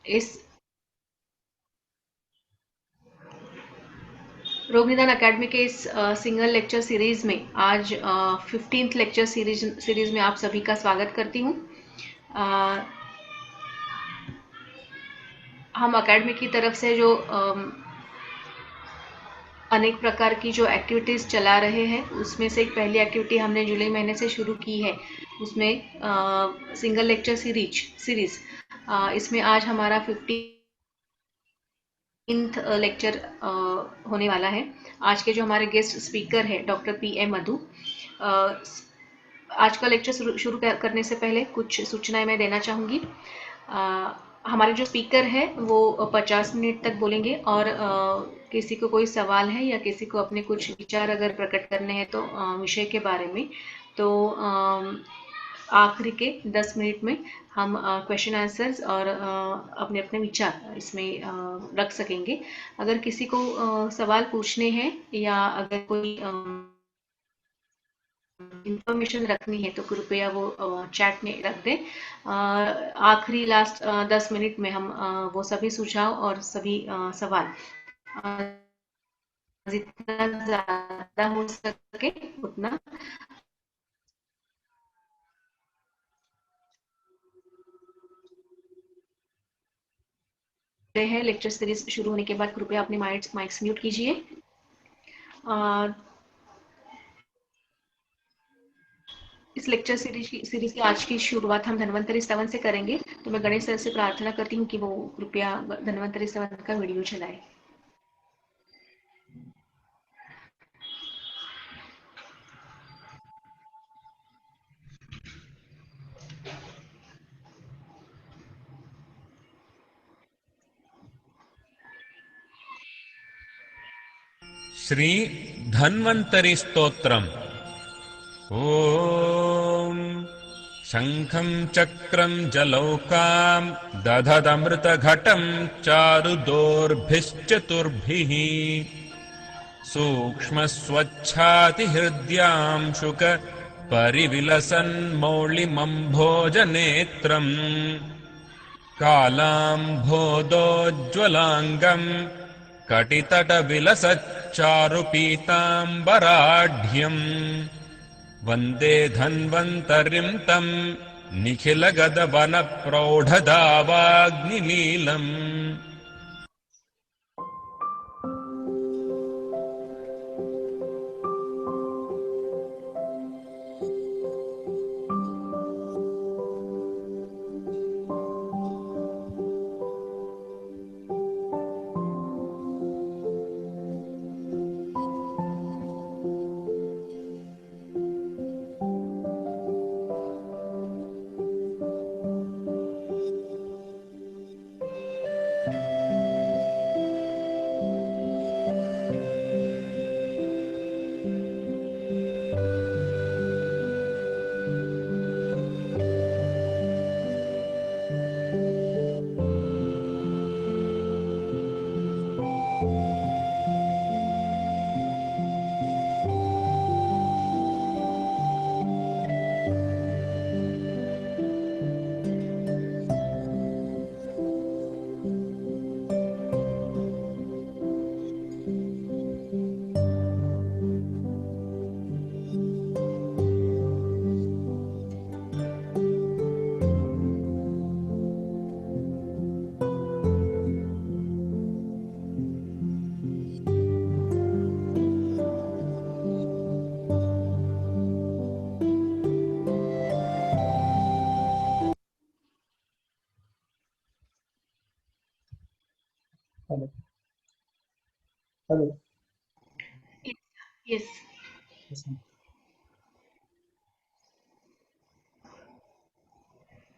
इस रोग निदान अकेडमी के इस सिंगल लेक्चर सीरीज में आज 15th लेक्चर सीरीज में आप सभी का स्वागत करती हूँ। अ, हम अकेडमी की तरफ से जो अनेक प्रकार की जो एक्टिविटीज़ चला रहे हैं उसमें से एक पहली एक्टिविटी हमने जुलाई महीने से शुरू की है। उसमें सिंगल लेक्चर सीरीज इसमें आज हमारा 15th लेक्चर होने वाला है। आज के जो हमारे गेस्ट स्पीकर हैं डॉक्टर पी एम मधु। अ, आज का लेक्चर शुरू करने से पहले कुछ सूचनाएं मैं देना चाहूँगी। हमारे जो स्पीकर है वो 50 मिनट तक बोलेंगे और किसी को कोई सवाल है या किसी को अपने कुछ विचार अगर प्रकट करने हैं तो विषय के बारे में, तो आखिरी के 10 मिनट में हम क्वेश्चन आंसर्स और अपने अपने विचार इसमें रख सकेंगे। अगर किसी को सवाल पूछने हैं या अगर कोई इंफॉर्मेशन रखनी है तो कृपया वो चैट में रख दें। आखिरी लास्ट 10 मिनट में हम वो सभी सुझाव और सभी सवाल अ, जितना ज़्यादा हो सके उतना है। लेक्चर सीरीज शुरू होने के बाद कृपया अपने माइक्स म्यूट कीजिए। अ, इस लेक्चर सीरीज की आज की शुरुआत हम धन्वंतरि स्तवन से करेंगे, तो मैं गणेश सर से प्रार्थना करती हूँ कि वो कृपया धन्वंतरि स्तवन का वीडियो चलाए। श्री धन्वंतरि स्तोत्रम्। ॐ शङ्खं चक्रं जलौकां दधदमृतघटं चारुदोर्भिश्चतुर्भिः सूक्ष्मस्वच्छातिहृद्यां शुक परिविलसन्मौळिमम्भोजनेत्रम् कालाम्भोदोज्ज्वलाङ्गम् कटितटविलसच्चारुपीताम्बराढ्यम् वन्दे धन्वन्तरिं तम् निखिलगदवनप्रौढदावाग्निलीलम्। Hello. Hello. Yes. Yes ma'am.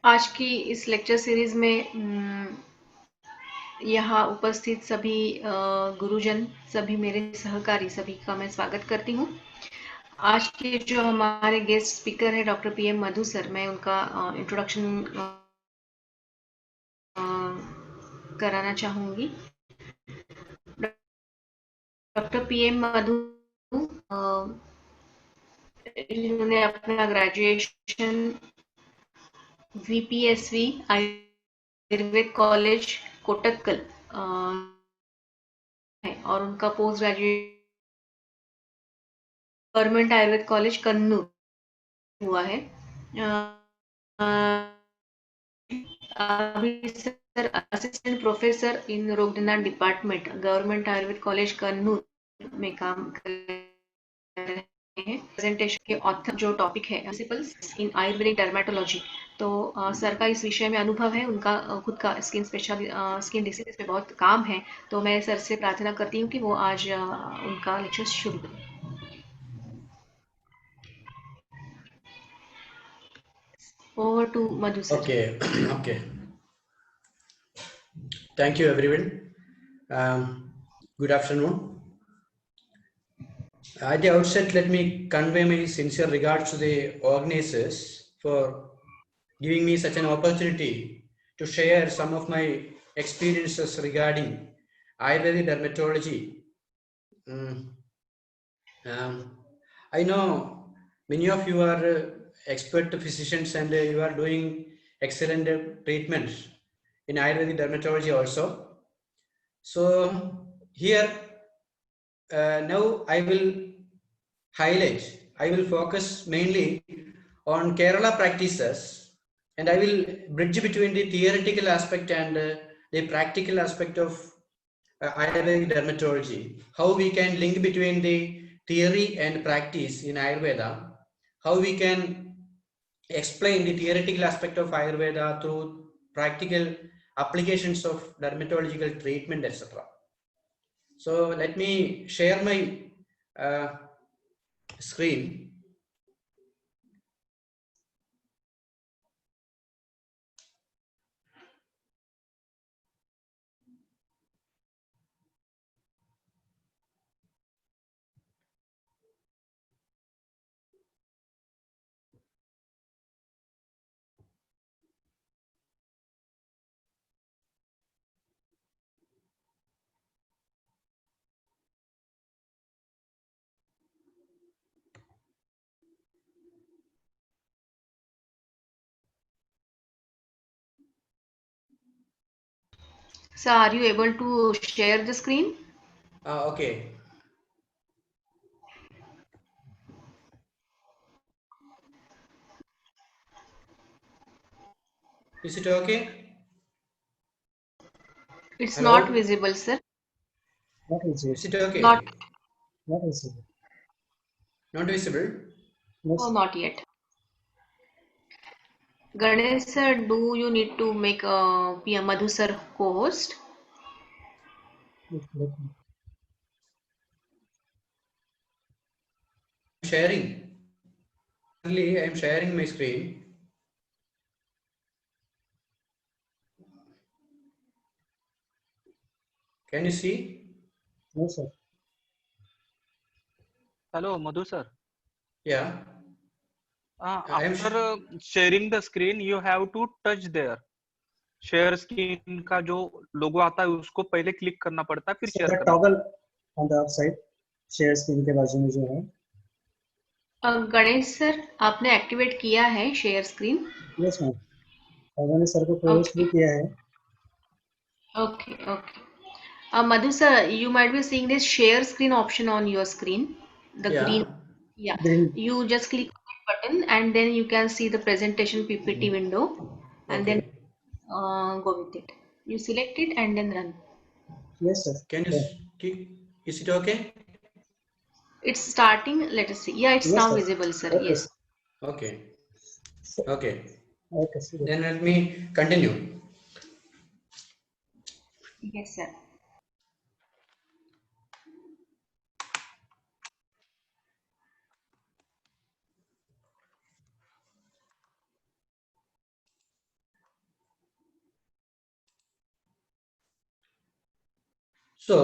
आज की इस लेक्चर सीरीज में यहाँ उपस्थित सभी गुरुजन, सभी मेरे सहकारी, सभी का मैं स्वागत करती हूँ। आज के जो हमारे गेस्ट स्पीकर है डॉक्टर पी एम मधु सर, मैं उनका इंट्रोडक्शन कराना चाहूँगी। डॉक्टर पी एम मधु इन्होंने अपना ग्रेजुएशन VPSV आयुर्वेद कॉलेज कोटक्कल है और उनका post graduate government Ayurveda college Kannur हुआ है। अभी सर असिस्टेंट प्रोफेसर इन रोग निदान department government Ayurveda college Kannur में काम कर रहे हैं। प्रेजेंटेशन के ऑथर जो टॉपिक है प्रिंसिपल्स इन आयुर्वेदिक डर्मेटोलॉजी, तो सर का इस विषय में अनुभव है, उनका खुद का स्किन डिसीज पे बहुत काम है, तो मैं सर से प्रार्थना करती हूँ कि वो आज उनका लेक्चर शुरू करें। Over to Madhu sir. Okay, okay. Thank you, everyone. Good afternoon. At the outset, let me convey my sincere regards to the organizers for giving me such an opportunity to share some of my experiences regarding Ayurvedic dermatology. Mm, um, I know many of you are expert physicians and you are doing excellent treatments in Ayurvedic dermatology also. So here now I will focus mainly on Kerala practices, and I will bridge between the theoretical aspect and the practical aspect of Ayurvedic dermatology. How we can link between the theory and practice in Ayurveda, how we can explain the theoretical aspect of Ayurveda through practical applications of dermatological treatment, etc. So let me share my screen. So are you able to share the screen? Okay. Is it okay? It's not Hello? visible, sir. What is Is it? it okay? Not, What is it? Not visible? oh, Yes. not yet. Ganesh sir, do you need to make PM Madhu sir co-host? Let me. Sharing. Currently, I am sharing my screen. Can you see? No, sir. Hello, Madhu sir. Yeah. I am. After sharing the screen, you have to touch there. Share screen का जो लोगो आता है उसको पहले click करना पड़ता है, फिर So शेयर the करना toggle on the upside share screen के बाजू में जो है. गणेश सर, आपने एक्टिवेट किया है शेयर स्क्रीन? Yes, ma'am. और मैंने सर को पोस्ट भी ओके किया है. Okay okay. Madhu sir, you might be seeing this share screen option on your screen, the green. Yeah. Yeah, Green. you just click on that button and then you can see the presentation PPT window, and then Okay. go with it. You select it and then run. Yes, sir. Can you Yeah. Is it okay? It's starting. Let us see. Yeah, it's Yes, now sir. visible, sir. Okay, Yes. sir. Okay. So, Okay. okay, sir. Then let me continue. Yes, sir. So,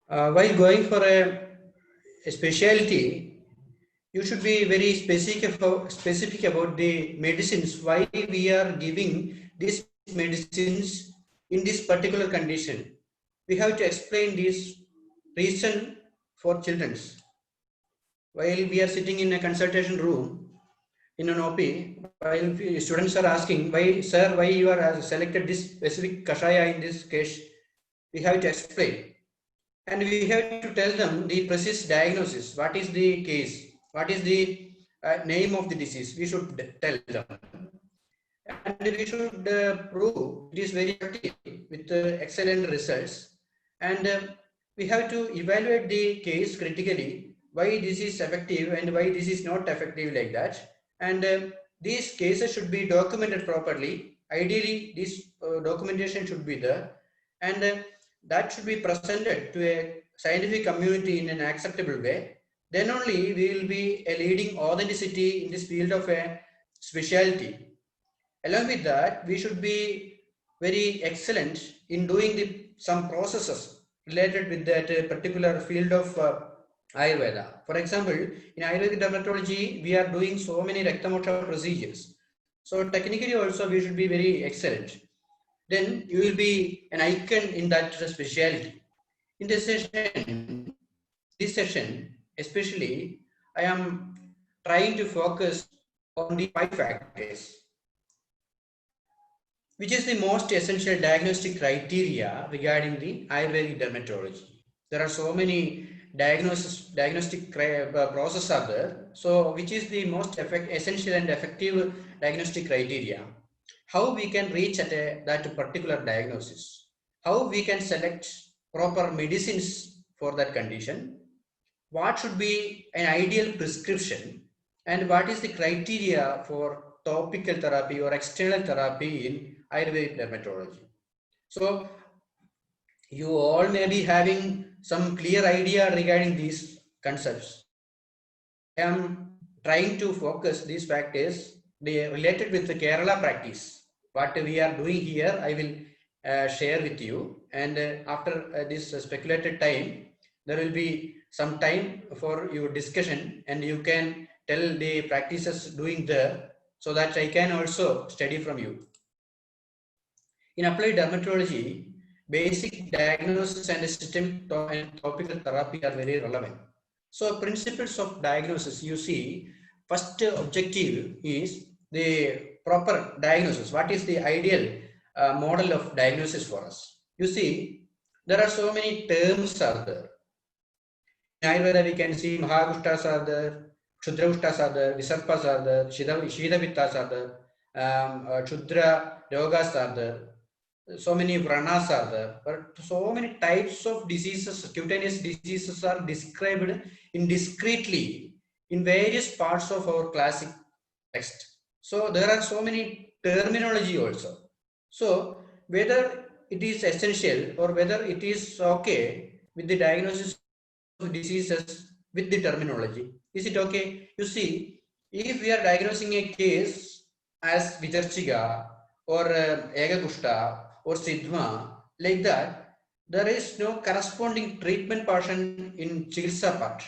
while going for a specialty, you should be very specific about the medicines, why we are giving these medicines in this particular condition. We have to explain this reason for children's. While we are sitting in a consultation room, in an OP, while students are asking, why, sir, why you are selected this specific Kashaya in this case, we have to explain. And we have to tell them the precise diagnosis. What is the case? What is the name of the disease? We should tell them. And we should prove it is very effective with excellent results. And we have to evaluate the case critically, why this is effective and why this is not effective like that. And these cases should be documented properly. Ideally, this documentation should be there. And that should be presented to a scientific community in an acceptable way. Then only we will be a leading authenticity in this field of a specialty. Along with that, we should be very excellent in doing some processes related with that particular field of Ayurveda. For example, in Ayurvedic dermatology, we are doing so many Raktamoksha procedures. So technically also we should be very excellent. Then you will be an icon in that specialty. In this session, especially, I am trying to focus on the 5 factors, which is the most essential diagnostic criteria regarding the Ayurvedic dermatology. There are so many diagnostic processes are there. So which is the most essential and effective diagnostic criteria? How we can reach at that particular diagnosis? How we can select proper medicines for that condition? What should be an ideal prescription? And what is the criteria for topical therapy or external therapy in Ayurvedic dermatology? So you all may be having some clear idea regarding these concepts. I am trying to focus these factors related with the Kerala practice. What we are doing here, I will share with you. And after this speculated time, there will be some time for your discussion, and you can tell the practices doing there, so that I can also study from you. In applied dermatology, basic diagnosis and system and topical therapy are very relevant. So principles of diagnosis, you see, first objective is the proper diagnosis. What is the ideal model of diagnosis for us? You see, there are so many terms are there. In Ayurveda, we can see Mahagushtas are there, Kshudragushtas are there, Visarpas are there, Shidavittas are there, Kshudra Yogas are there. So many vranas are there, but so many types of diseases, cutaneous diseases are described indiscreetly in various parts of our classic text. So there are so many terminology also. So whether it is essential or whether it is okay with the diagnosis of diseases with the terminology, is it okay? You see, if we are diagnosing a case as Vicharchiga or Egagushta or Sidma, like that, there is no corresponding treatment portion in Chikitsa part.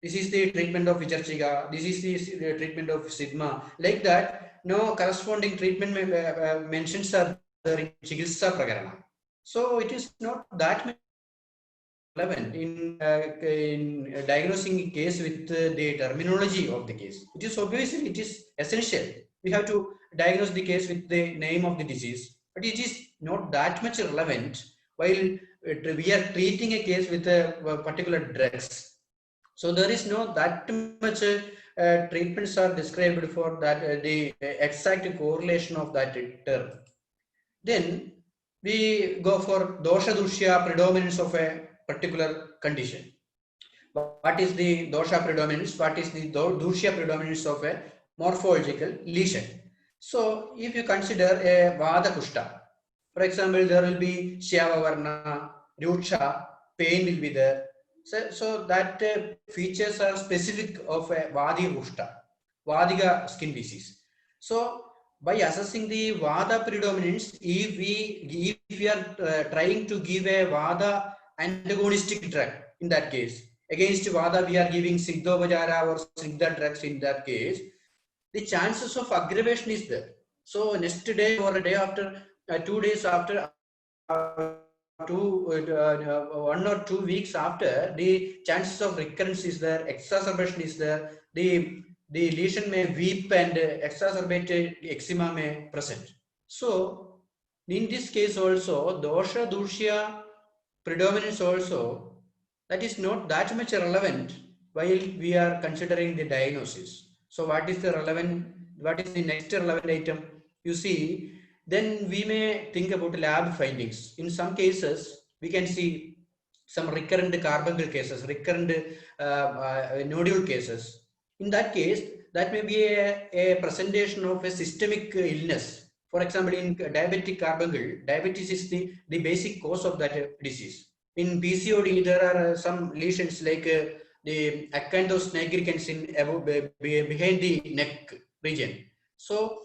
This is the treatment of Vicharchiga, this is the treatment of Sidma, like that, no corresponding treatment mentions are there in Chikitsa Prakarana. So it is not that relevant in diagnosing a case with the terminology of the case. It is obviously, it is essential. We have to diagnose the case with the name of the disease, but it is not that much relevant while we are treating a case with a particular drugs. So there is no that much treatments are described for that the exact correlation of that term. Then we go for dosha dushya predominance of a particular condition. What is the dosha predominance? What is the dushya predominance of a morphological lesion? So if you consider a vada kushta, for example, there will be shyavavarna, ruksha, pain will be there. So that features are specific of a vadi kushta, vadiga skin disease. So by assessing the vada predominance, if we are trying to give a vada antagonistic drug in that case, against vada we are giving Siddhopachara or Siddha drugs in that case, the chances of aggravation is there. So next day or a day after, 2 days after, 1 or 2 weeks after, the chances of recurrence is there, exacerbation is there, the the lesion may weep and exacerbate eczema may present. So in this case also, dosha dushya predominance also, that is not that much relevant while we are considering the diagnosis. So what is the next relevant item? You see, then we may think about lab findings. In some cases, we can see some recurrent carbuncle cases, recurrent nodule cases. In that case, that may be a presentation of a systemic illness. For example, in diabetic carbuncle, diabetes is the basic cause of that disease. In PCOD, there are some lesions like the acanthosis nigricans behind the neck region. So,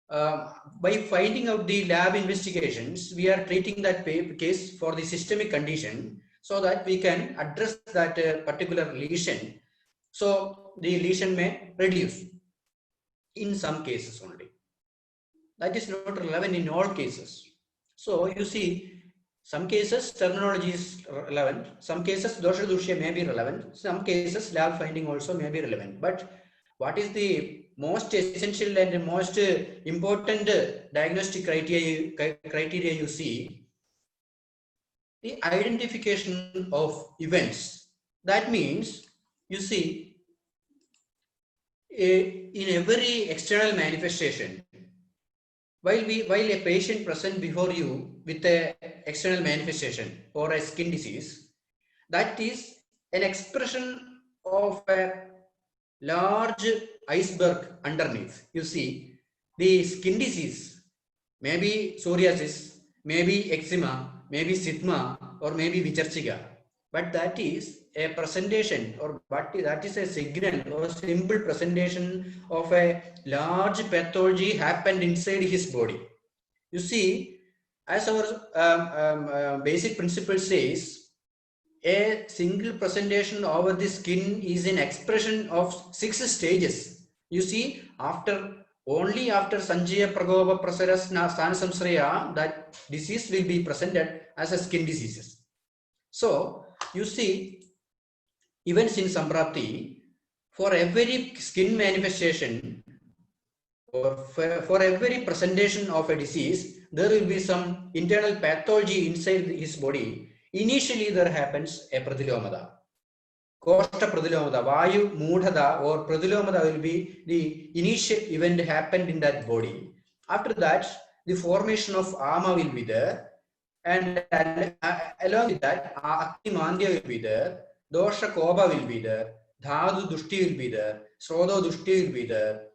by finding out the lab investigations, we are treating that case for the systemic condition so that we can address that particular lesion. So, the lesion may reduce in some cases only. That is not relevant in all cases. So, you see, some cases terminology is relevant, some cases dosha dushya may be relevant, some cases lab finding also may be relevant. But what is the most essential and most important diagnostic criteria you see? The identification of events. That means, you see, in every external manifestation, while a patient present before you with a external manifestation or a skin disease, that is an expression of a large iceberg underneath. You see, the skin disease, maybe psoriasis, maybe eczema, maybe sigma, or maybe vichurchiga, but that is a presentation, or that is a signal or a simple presentation of a large pathology happened inside his body. You see, as our basic principle says, a single presentation over the skin is an expression of 6 stages. You see, only after Sanjaya Pragopa Prasaras Sthana Samsraya, that disease will be presented as a skin diseases. So, you see, events in Samprapti, for every skin manifestation or for every presentation of a disease, there will be some internal pathology inside his body. Initially, there happens a pradilomada. Koshta pradilomada, vayu mudhada or pradilomada will be the initial event happened in that body. After that, the formation of ama will be there, and along with that, akti mandya will be there, dosha koba will be there, dhadu dushti will be there, srodo dushti will be there,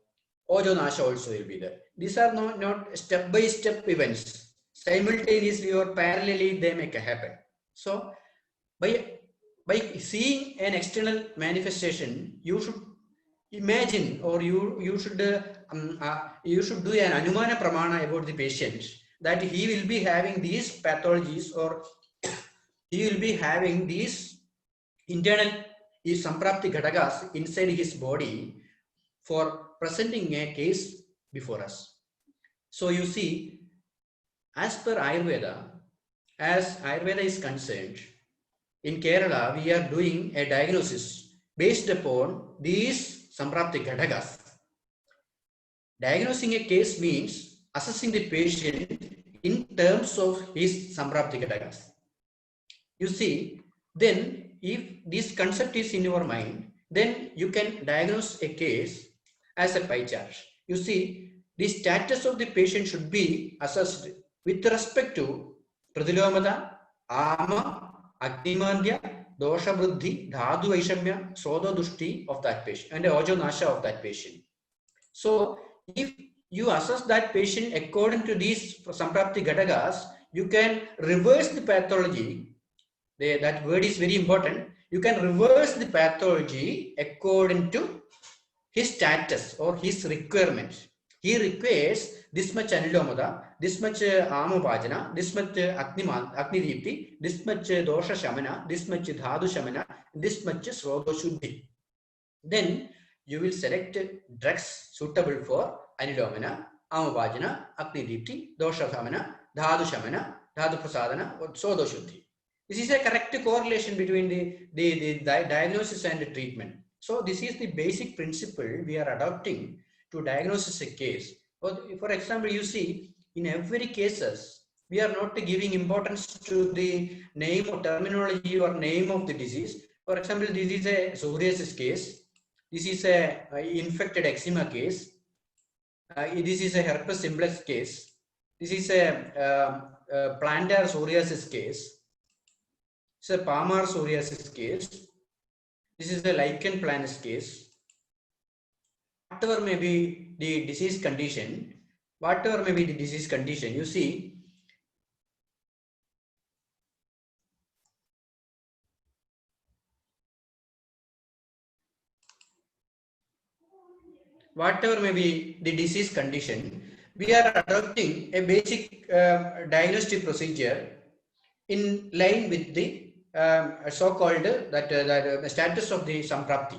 ojo nasha also will be there. These are not step-by-step events. Simultaneously or parallelly, they make happen. So, by seeing an external manifestation, you should imagine, or you should do an anumana pramana about the patient, that he will be having these pathologies, or he will be having these internal samprapti ghatakas inside his body for presenting a case before us. So you see, as per Ayurveda, as Ayurveda is concerned, in Kerala, we are doing a diagnosis based upon these samprapti ghatakas. Diagnosing a case means assessing the patient in terms of his samprapti ghatakas. You see, then if this concept is in your mind, then you can diagnose a case as a pie chart. You see, the status of the patient should be assessed with respect to pradilomada, ama, Agnimandya, dosha bruddhi, dhadu vaishamya, sodo dushti of that patient, and ojo nasha of that patient. So, if you assess that patient according to these samprapti ghatakas, you can reverse the pathology. That word is very important. You can reverse the pathology according to his status or his requirement. He requires this much anilomada, this much amopajana, this much agni deepti, this much dosha shamana, this much dhadu shamana, this much srodo shuddhi. Then you will select drugs suitable for anilomana, amopajana, agni deepti, dosha shamana, dhadu prasadana, or srodo shuddhi. This is a correct correlation between the diagnosis and the treatment. So this is the basic principle we are adopting to diagnose a case. For example, you see, in every cases, we are not giving importance to the name or terminology or name of the disease. For example, this is a psoriasis case. This is a infected eczema case. This is a herpes simplex case. This is a plantar psoriasis case. It's a palmar psoriasis case. This is a lichen planus case. Whatever may be the disease condition, you see, whatever may be the disease condition, we are adopting a basic diagnostic procedure in line with the so-called status of the Samprapti.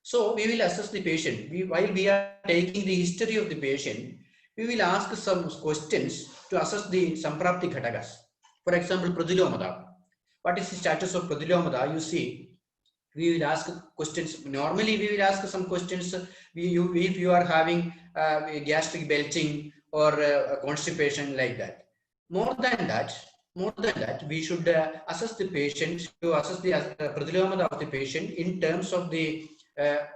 So we will assess the patient. While we are taking the history of the patient, we will ask some questions to assess the Samprapti Ghatakas. For example, Pradilomada. What is the status of Pradilomada? You see, we will ask questions. Normally, we will ask some questions. If you are having gastric belching or constipation like that. More than that, we should assess the patient to assess the Pradilomada of the patient in terms of the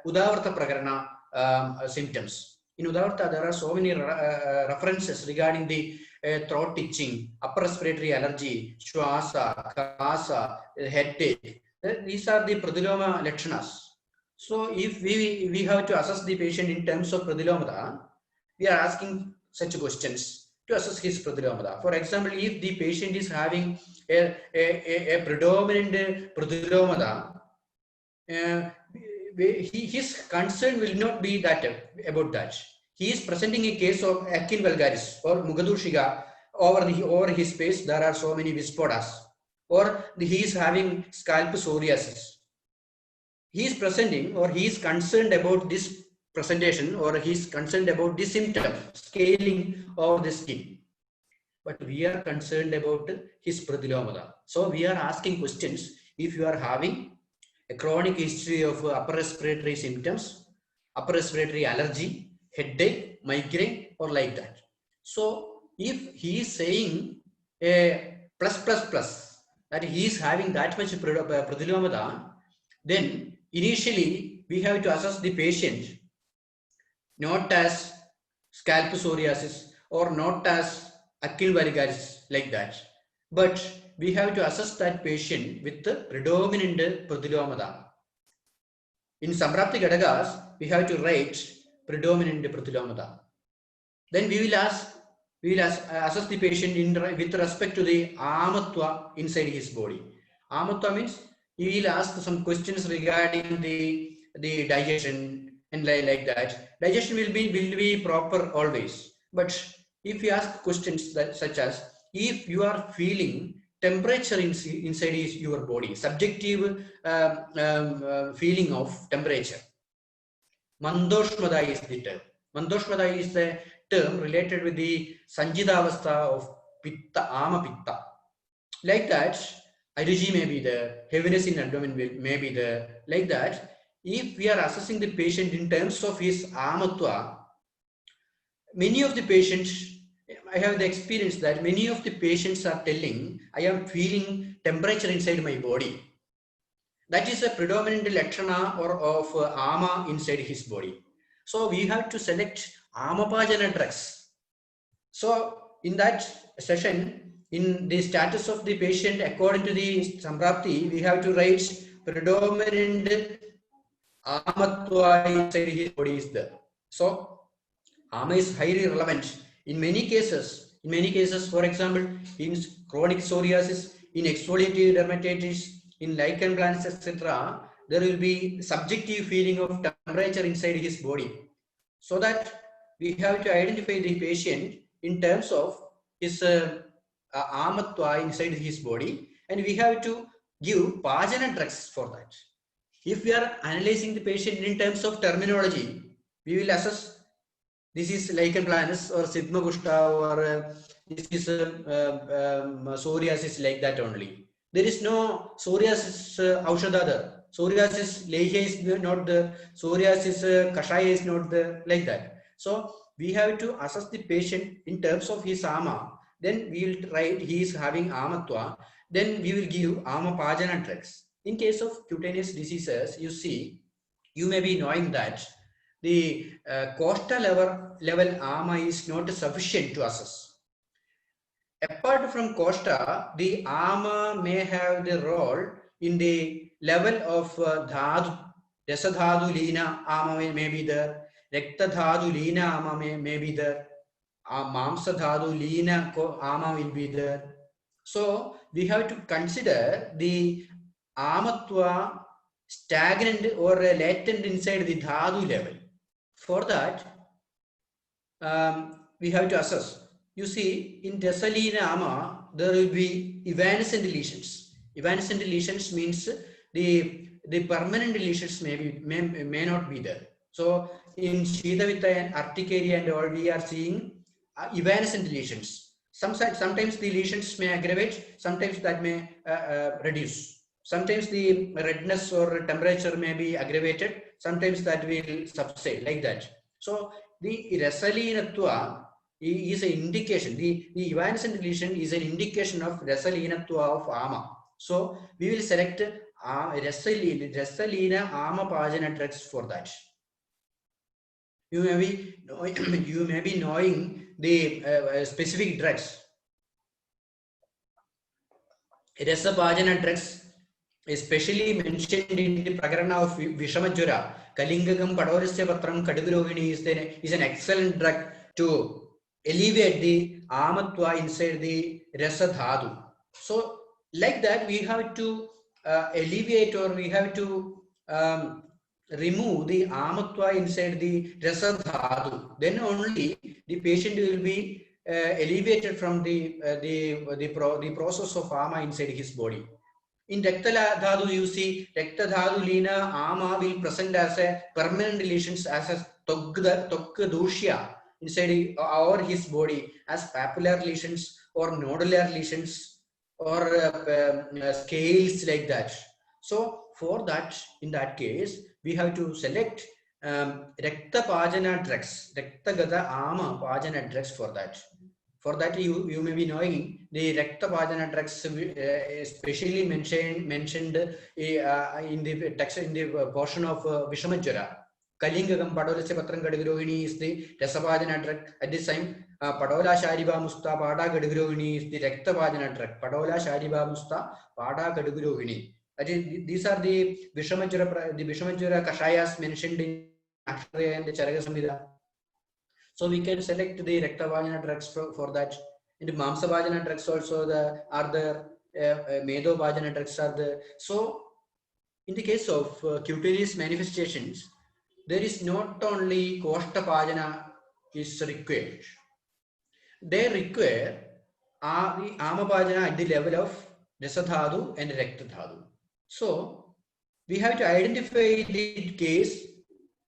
Udavarta Prakarana symptoms. In Udavarta, there are so many references regarding the throat itching, upper respiratory allergy, shwasa, kasa, headache. These are the Pradiloma Lakshanas. So if we have to assess the patient in terms of Pradilomada, we are asking such questions to assess his Pradilomada. For example, if the patient is having a predominant Pradilomada, his concern will not be that about that. He is presenting a case of Achin vulgaris or Mugadushiga. Over his face there are so many visporas, or he is having scalp psoriasis. He is presenting, or he is concerned about this presentation, or he is concerned about this symptom, scaling of the skin. But we are concerned about his Pradilomada. So we are asking questions. If you are having a chronic history of upper respiratory symptoms, upper respiratory allergy, headache, migraine, or like that. So if he is saying a plus, that he is having that much Pradilomada, then initially we have to assess the patient not as scalp psoriasis or not as Achin vulgaris like that, but we have to assess that patient with the predominant Pradilomada. In Samprapti Ghatakas, we have to write predominant Pradilomada. Then we will assess the patient with respect to the Amatwa inside his body. Amatwa means we will ask some questions regarding the digestion and like that. Digestion will be proper always. But if you ask questions such as, if you are feeling temperature inside your body, subjective feeling of temperature, Mandoshmada is the term. Mandoshmada is the term related with the Sanjidavastha of Pitta, Ama Pitta. Like that, allergy may be there, heaviness in abdomen may be there. Like that, if we are assessing the patient in terms of his Amatwa, many of the patients, I have the experience that many of the patients are telling, I am feeling temperature inside my body. That is a predominant Lakshana or of Ama inside his body. So we have to select Amapajana drugs. So in that session, in the status of the patient according to the Samprapti, we have to write predominant Amatwa inside his body is there. So Ama is highly relevant in many cases. For example, in chronic psoriasis, in exfoliative dermatitis, in lichen planus, etc., there will be subjective feeling of temperature inside his body. So that we have to identify the patient in terms of his Amatwa inside his body, and we have to give Pajana drugs for that. If we are analyzing the patient in terms of terminology, we will assess this is lichen planus or Sigma gusta or this is psoriasis like that only. There is no psoriasis aushadha there. psoriasis leihya is not there, psoriasis kashaya is not there, like that. So we have to assess the patient in terms of his ama. Then we will try, he is having amatwa, then we will give amapajana drugs. In case of cutaneous diseases, you see, you may be knowing that the costa level ama is not sufficient to assess. Apart from costa, the ama may have the role in the level of dhadu, rasadhadu lina ama may be there, rekta dhadu lina ama may be there, mamsa dhadu lina ama will be there. So we have to consider the amatwa stagnant or latent inside the dhadu level. For that, we have to assess. You see, in Desalina ama, there will be evanescent lesions. Evanescent lesions means the permanent lesions may not be there. So in Shidavita and Urticaria and all, we are seeing evanescent lesions. Sometimes the lesions may aggravate, sometimes that may reduce. Sometimes the redness or temperature may be aggravated, sometimes that will subside, like that. So the rasalinatva is an indication, the evanescent lesion is an indication of rasalinatva of ama. So we will select rasalina amapajana drugs for that. You may be knowing the specific drugs. Rasapajana drugs, especially mentioned in the Prakarana of Vishamajura, Kalingagam Padorasya Patram Kadugurohini is an excellent drug to alleviate the amatwa inside the rasadhadu. So like that, we have to alleviate, or we have to remove the amatwa inside the rasadhadu. Then only the patient will be alleviated from the process of ama inside his body. In Rekta Dhadu, you see, Rekta Dhadu Lina ama will present as a permanent lesions, as a Tokka Doshya inside or his body, as papular lesions or nodular lesions or scales, like that. So for that, in that case, we have to select Rekta Pajana drugs, Rekta Gada ama Pajana drugs for that. For that, you may be knowing the Rekta Pajana drugs, especially mentioned in the text, in the portion of Vishamajara. Kalingagam Padorasya Patram Kadagurohini is the Rasapajana drug. At this time, Padola Shariba Musta Pada Kadagurohini is the Rekta Pajana drug. Padola Shariba Musta Pada Kadagurohini. These are the Vishamajara Kashayas mentioned in Akshaya and the Charaka Samhita. So we can select the Rektavajana drugs for that. In the Mamsavajana drugs also are there, Medovajana drugs are there. So in the case of cutaneous manifestations, there is not only Koshtapajana is required. They require the Amapajana at the level of Rasadhadu and Rektadhadu. So we have to identify the case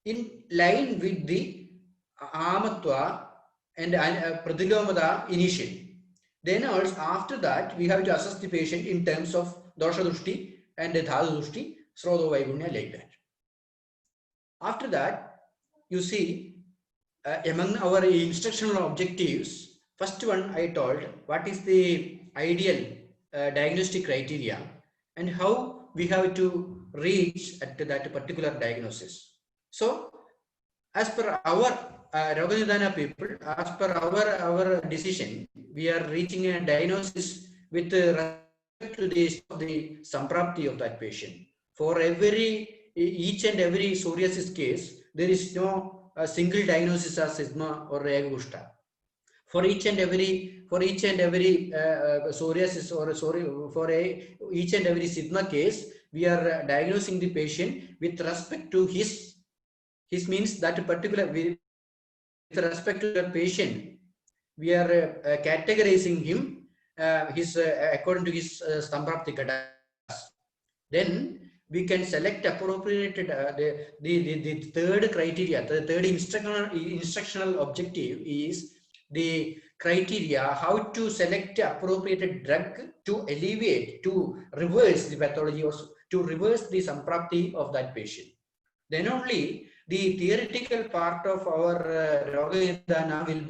in line with the amatwa and pradilomada initially. Then also after that, we have to assess the patient in terms of dosha dushti and dhadu dushti, srodo vaigunya, like that. After that, you see, among our instructional objectives, first one I told what is the ideal diagnostic criteria and how we have to reach at that particular diagnosis. So as per our Roganidana people, as per our decision, we are reaching a diagnosis with respect to the samprapti of that patient. For each and every psoriasis case, there is no single diagnosis as sigma or Rayagusha. For each and every psoriasis or each and every sigma case, we are diagnosing the patient with respect to his means that particular. With respect to the patient, we are categorizing him according to his Samprapti Kadas. Then we can select appropriate the third criteria, the third instructional objective is the criteria how to select appropriate drug to alleviate, to reverse the pathology or to reverse the samprapti of that patient. Then only the theoretical part of our Roga will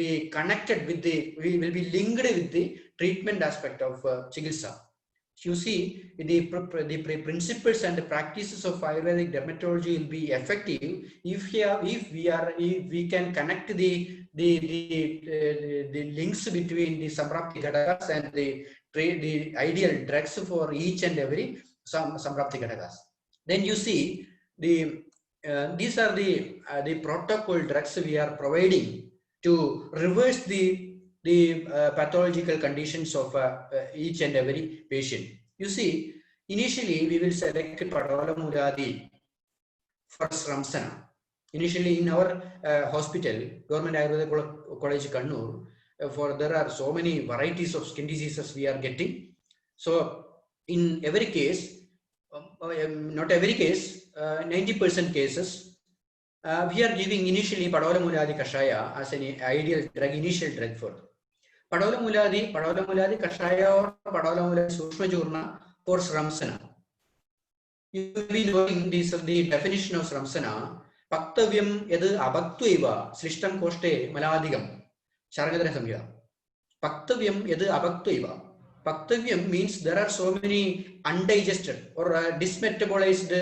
be connected with the, will be linked with the treatment aspect of Chikitsa. You see, the principles and the practices of Ayurvedic dermatology will be effective if we can connect the links between the Samprapti Ghatakas and the ideal drugs for each and every Samprapti Ghatakas. Then you see these are the protocol drugs we are providing to reverse the pathological conditions of each and every patient. You see, initially we will select Padola Muladi for Sramsana. Initially in our hospital, Government Ayurveda College Kannur, there are so many varieties of skin diseases we are getting. So in every case, not every case, 90% cases, we are giving initially Padola Muladi Kashaya as an ideal drug, initial drug for Padola Muladi Kashaya or Padola Muladi Sushma Churna for Sramsana. You will be knowing this, the definition of Sramsana. Paktavyam yad abhaktuiva srishtam koshte maladigam. Sharangadhara Samhita. Paktavyam yad abhaktuiva. Paktavyam means there are so many undigested or dismetabolized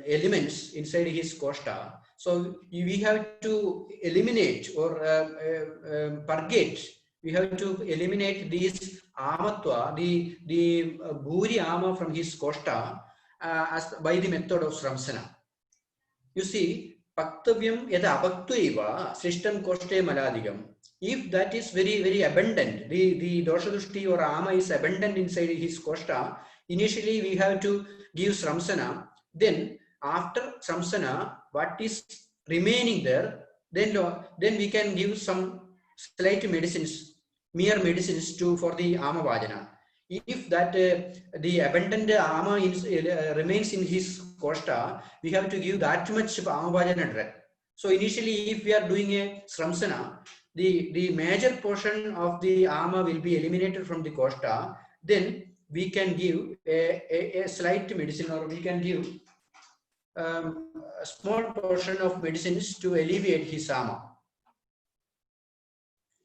elements inside his koshta. So we have to eliminate or purgate. We have to eliminate these amatwa, the bhuri ama from his koshta as by the method of Sramsana. You see, Paktavyam yada abhaktuiva srishtam koshte maladigam. If that is very, very abundant, the dosha dushti or ama is abundant inside his koshta, initially we have to give Sramsana. Then after Sramsana, what is remaining there, then we can give some slight medicines, mere medicines for the ama vajana. If that the abundant ama remains in his koshta, we have to give that much ama vajana drug. So initially, if we are doing a Sramsana, the major portion of the ama will be eliminated from the koshta. Then we can give a slight medicine, or we can give a small portion of medicines to alleviate his ama.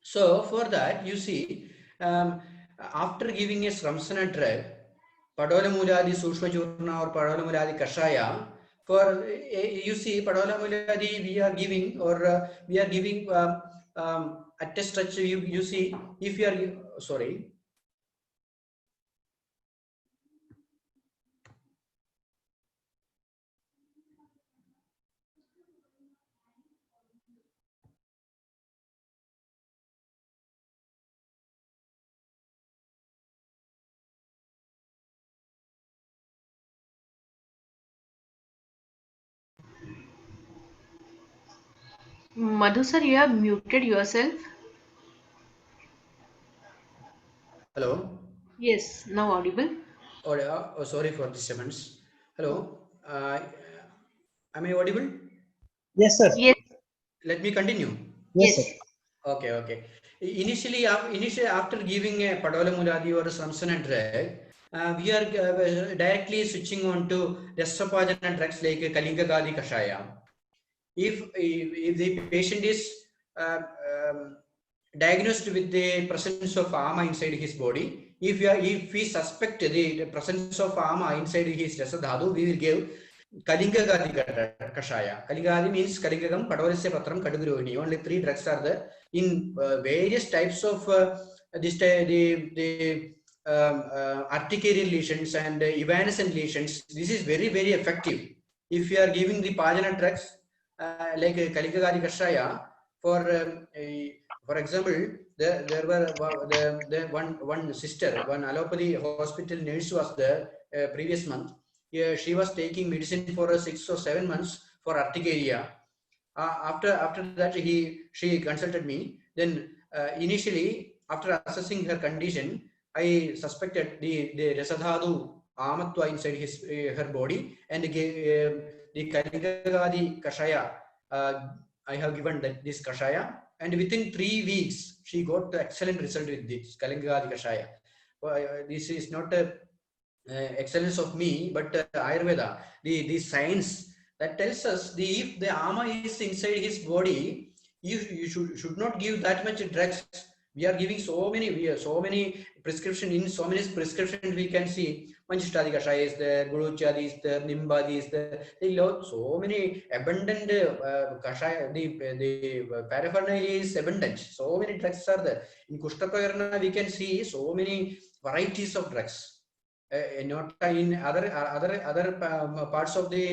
So for that, you see, after giving a Sramsana drug, Padola Muladi Sushma Churna or Padola Muladi Kashaya, for you see, Padola Muladi we are giving, or we are giving at a stretch. You see, if you are sorry. Madhu sir, you have muted yourself. Hello. Yes, now audible. Oh, sorry for disturbance. Hello. Am I audible? Yes, sir. Yes. Let me continue. Yes, Yes. sir. Okay. Initially after giving a Padola Muladi or a Sramsana drug, we are directly switching on to Rasapajana drugs like Kalinga Gadi Kashaya. If the patient is diagnosed with the presence of ama inside his body, if we suspect the presence of ama inside his Rasadhadu, we will give Kalinga Gadi Kashaya. Kalinga Gadi means Kalingagam, Padolasya Patram, Kadugurohini. Only 3 drugs are there in various types of urticarial lesions and evanescent lesions. This is very, very effective. If you are giving the Pajana drugs like Kalinga Gadi Kashaya, for example, there were one sister, one allopathy hospital nurse was there previous month. She was taking medicine for 6 or 7 months for urticaria. After that, she consulted me. Then initially, after assessing her condition, I suspected the Rasadhadu Amatwa inside her body, and the Kalinga Gadi Kashaya. I have given this Kashaya, and within 3 weeks, she got the excellent result with this Kalingadi Kashaya. This is not a excellence of me, but Ayurveda, the science that tells us if the ama is inside his body, you should not give that much drugs. We are giving so many prescription. In so many prescriptions we can see Manjishtadi Kashaya is there, Guluchadi is there, Nimbadi is there. So many abundant Kashaya, the paraphernalia is abundant. So many drugs are there. In Kushtapagarna we can see so many varieties of drugs. Not in other parts of the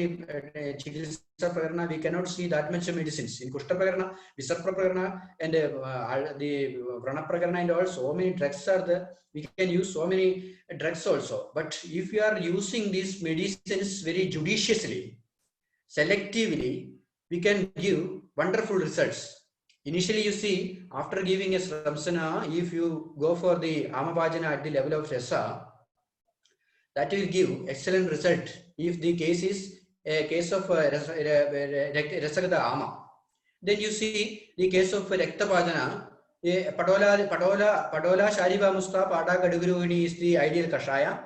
Chikitsa Prakarna, we cannot see that much medicines. In Kushta Prakarna, Visarpa Prakarna, and the Vrana Prakarna, and all, so many drugs are there. We can use so many drugs also. But if you are using these medicines very judiciously, selectively, we can give wonderful results. Initially, you see, after giving a Sramsana, if you go for the Amabhajana at the level of Rasa, that will give excellent result if the case is a case of Rasagata Ama. Then you see the case of Rektapajana, Padola Shariva Musta Pada Gaduguruhini is the ideal Kashaya.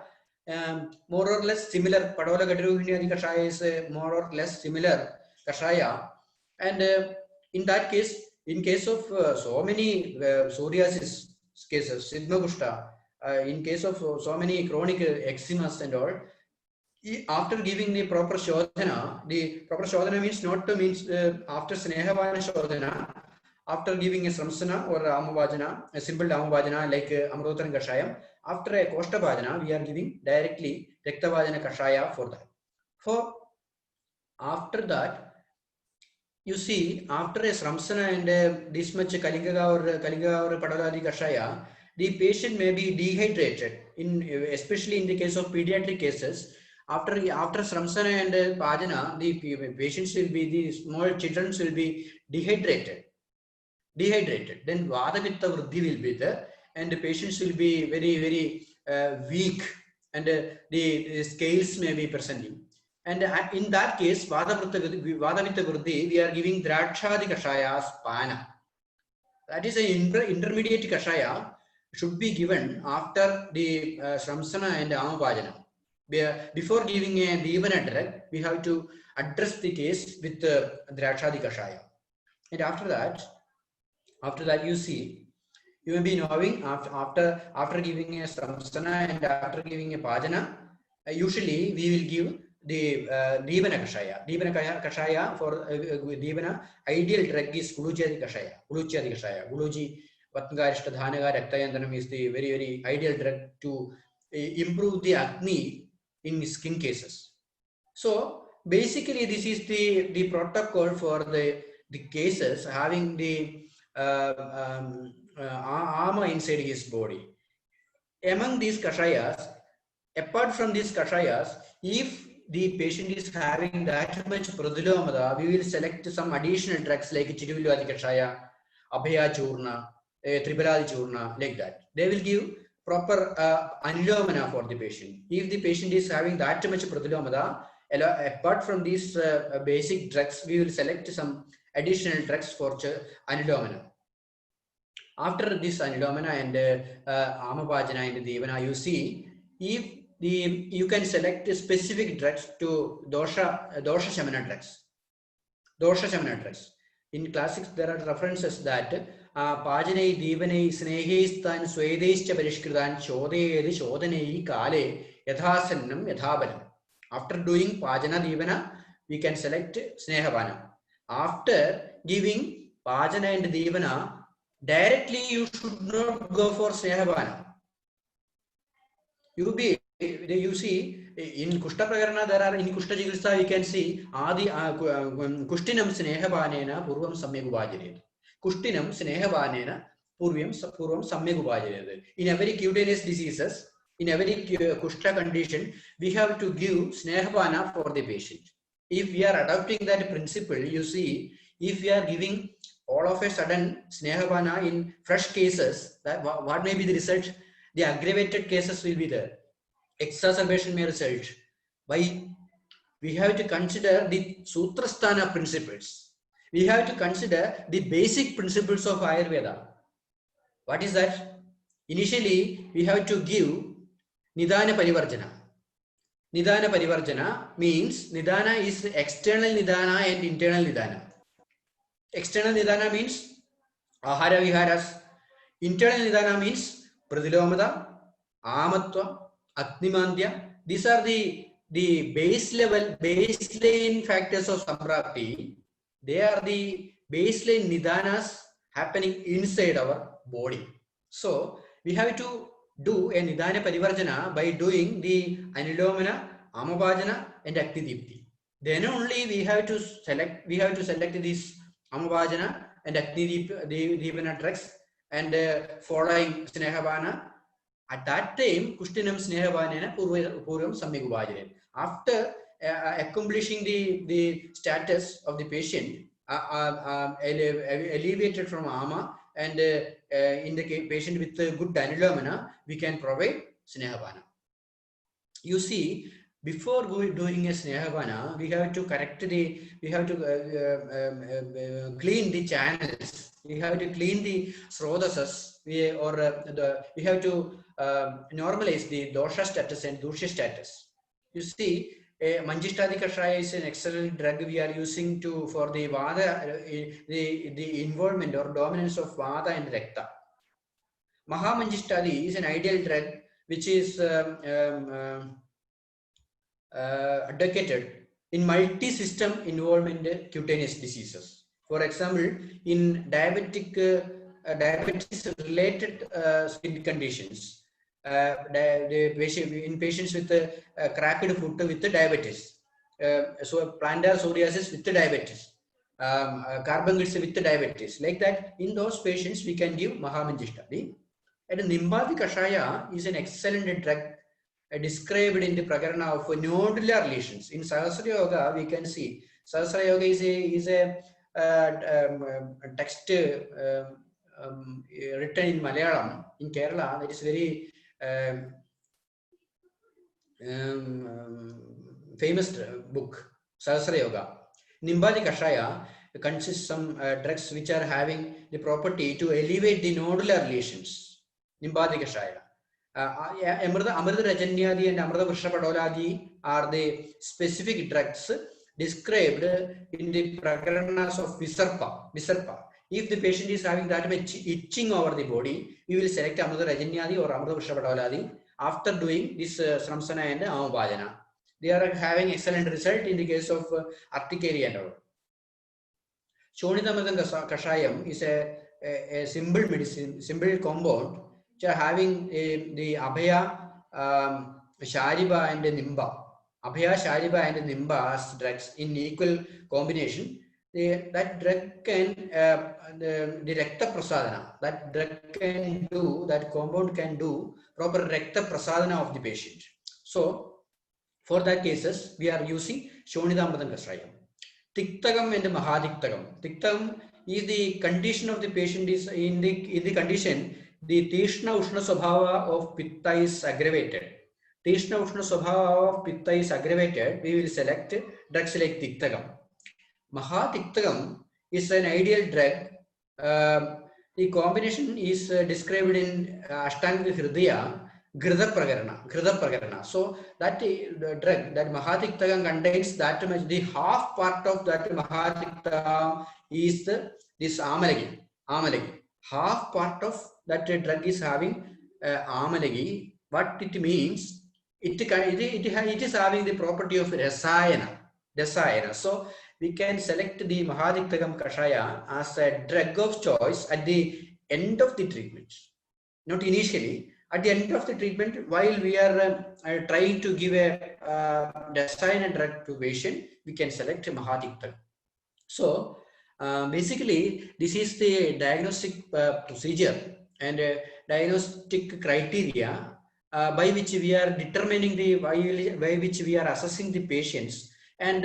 More or less similar, Padola Gaduguruhini Kashaya is more or less similar Kashaya. And in that case, in case of so many psoriasis cases, Sidmagushta, in case of so many chronic eczemas and all, after giving the proper Shodhana means not to means after Snehavana Shodhana, after giving a Samsana or Amavajana, a simple Amavajana like Amrotan Kashayam, after a Koshta Bhajana, we are giving directly Rektavajana Kashaya for that. For after that, you see, after a Sramsana and this much Kalinga or Padaladi Kashaya, the patient may be dehydrated, especially in the case of pediatric cases. After Sramsana and Pajana, the patients will be, the small children will be dehydrated. Then Vadavitta Vruddhi will be there, and the patients will be very weak, and the scales may be presenting. And in that case, Vadavitta Vruddhi, we are giving Drakshadi Kashayas Pana. That is an intermediate Kashaya, should be given after the Sramsana and Amabhajana. Before giving a Divana drug, we have to address the case with Drakshadi Kashaya. And after that, you see, you may be knowing after giving a Sramsana and after giving a Bhajana, usually we will give the Divana Kashaya. Divana Kashaya for Divana, ideal drug is Guluchadi Kashaya. Guluji Vatngarishta Dhanaga Raktayandanam is the very ideal drug to improve the acne in skin cases. So basically, this is the protocol for the cases having the ama inside his body. Among these kashayas, apart from these kashayas, if the patient is having that much pradulomada, we will select some additional drugs like Chidiviladi Kashaya, Abhaya Churna, Tripaladi Churna, like that. They will give proper anulomana for the patient. If the patient is having that much pradulomada, apart from these basic drugs, we will select some additional drugs for anulomana. After this anulomana and Amabhajana and Devana, you see, if you can select specific drugs to dosha shamana drugs. In classics, there are references that Pajanai, Devanai, Snehestan, Swedescha Parishkritan, Shodhe, Shodhanai, Kale, Yathasannam, Yathabalam. After doing Pajana Devana, we can select Snehavana. After giving Pajana and Devana, directly you should not go for Snehavana. You see, in Kushta Prakarana, there are in Kushta Chikitsa, we can see Adi Kushtinam Snehavanena Purvam Samyagubhajaret. Kushtinam Snehavanena Purvam Samyagubhajaret. In every cutaneous diseases, in every Kushta condition, we have to give Snehavana for the patient. If we are adopting that principle, you see, if we are giving all of a sudden Snehavana in fresh cases, that what may be the result? The aggravated cases will be there. Exacerbation may result. Why? We have to consider the Sutrasthana principles. we have to consider the basic principles of Ayurveda. What is that? Initially, we have to give Nidana Parivarjana. Nidana Parivarjana means Nidana is external Nidana and internal Nidana. External Nidana means Ahara Viharas. Internal Nidana means Pradilomada, Amatva, Agnimandya. These are the base level, baseline factors of Samprapti. They are the baseline Nidanas happening inside our body. So we have to do a Nidana Parivarjana by doing the Anilomana, Amabhajana and Agnidipti. Then only we have to select this Amabhajana and Agnidipana drugs and following Snehavana. At that time, Kushtinam Snehavanena Purvam Samyagubhajane. After accomplishing the status of the patient, alleviated from Ama, and in the patient with good Danilomana, we can provide Snehavana. You see, before doing a Snehavana, we have to clean the channels. We have to clean the srodasas. We have to normalize the dosha status and dusha status. You see, Manjishtadi Kashaya is an excellent drug we are using for the Vada, the involvement or dominance of Vada and Rakta. Mahamanjishtadi is an ideal drug which is advocated in multi-system involvement cutaneous diseases. For example, in diabetes-related skin conditions, in patients with cracked foot with diabetes, so plantar psoriasis with diabetes, carbon-grids with diabetes, like that, in those patients we can give Mahamanjishtadi. And Nimbadi Kashaya is an excellent drug described in the Prakarana of nodular lesions. In Sahasra Yoga, we can see Sahasra Yoga is a text written in Malayalam in Kerala. That is very famous book, Sahasra Yoga. Nimbadi Kashaya consists some drugs which are having the property to alleviate the nodular lesions. Nimbadi Kashaya. Amrita Rajanyadi and Amrita Vrishapadoladi are the specific drugs described in the Prakaranas of Visarpa. If the patient is having that much itching over the body, we will select Amrita Rajanyadi or Amrita Vrishapadoladi after doing this Sramsana and Amabhajana. They are having excellent result in the case of urticaria and all. Shonidamridam Kashayam is a simple medicine, simple compound which are having the Abhaya, Shariba and Nimba. Abhaya, Shariba and Nimba as drugs in equal combination. That drug can, the Rakta Prasadana, that compound can do proper Rakta Prasadana of the patient. So, for that cases, we are using Shonidamridam Kashayam. Tiktagam and Mahadiktagam. Tiktagam is the condition of the patient is in the condition the Tishna Ushna Swabhava of Pitta is aggravated. Tishna Ushna Swabhava of Pitta is aggravated. We will select drugs like Tiktagam. Mahatiktagam is an ideal drug. The combination is described in Ashtanga Hridaya, Ghrida Prakarana. So that drug, that Mahatiktagam contains that much, the half part of that Mahatiktagam is this Amalagi. Half part of that drug is having Amalagi. What it means, it is having the property of Rasayana. So we can select the Mahadiktagam Kashaya as a drug of choice at the end of the treatment. Not initially, at the end of the treatment, while we are trying to give a Rasayana drug to patient, we can select Mahadiktagam. So basically, this is the diagnostic procedure and diagnostic criteria by which we are determining by which we are assessing the patients, and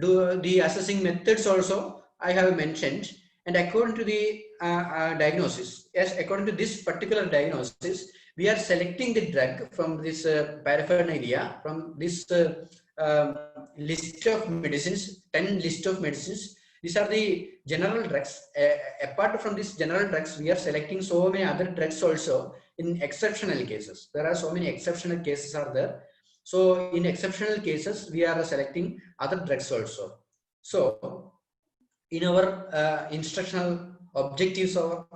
do the assessing methods also I have mentioned. And according to the diagnosis, yes, according to this particular diagnosis, we are selecting the drug from this paraphernalia, from this list of medicines, 10 list of medicines, These are the general drugs. Apart from these general drugs, we are selecting so many other drugs also in exceptional cases. There are so many exceptional cases are there. So in exceptional cases, we are selecting other drugs also. So in our instructional objectives of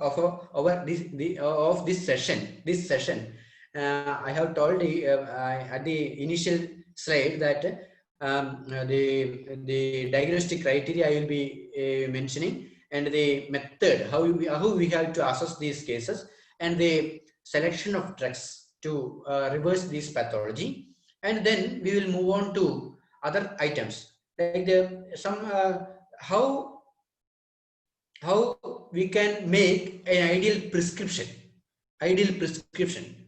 this session, I have told at the initial slide that the diagnostic criteria I will be mentioning, and the method how we have to assess these cases, and the selection of drugs to reverse this pathology, and then we will move on to other items like how we can make an ideal prescription.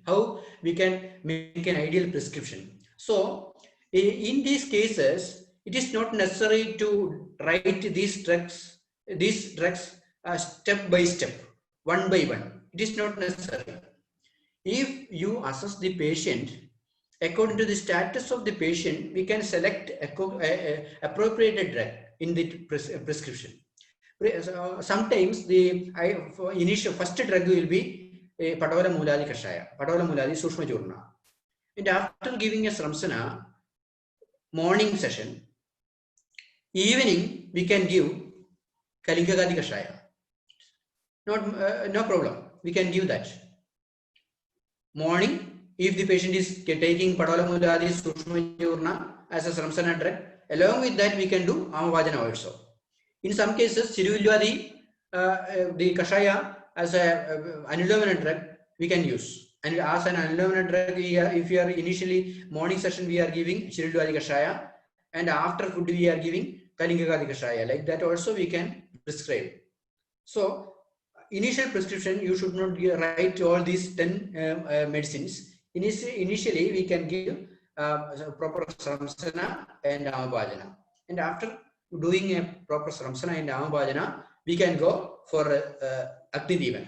How we can make an ideal prescription. So in these cases, it is not necessary to write these drugs step by step, one by one. It is not necessary. If you assess the patient according to the status of the patient, we can select appropriate drug in the prescription. Sometimes the initial first drug will be Patola Mulali Kashaya, Patola Mulali Sushma Jurna. And after giving a Sramsana morning session, evening we can give Kalingagadi Kashaya. No problem. We can give that. Morning, if the patient is taking Patola Mulali Sushma Jurna as a Sramsana drug, along with that we can do Amavajana also. In some cases, Siruvilladi, the Kashaya as an annulominant drug, we can use. And as an annulominant drug, if you are initially morning session, we are giving Siruvilladi Kashaya, and after food, we are giving Kalingagadi Kashaya. Like that also we can prescribe. So, initial prescription, you should not write all these 10 medicines. Initially, we can give proper Samsana and Amabhajana. And after doing a proper Sramsana and Amabhajana, we can go for Agni Devana.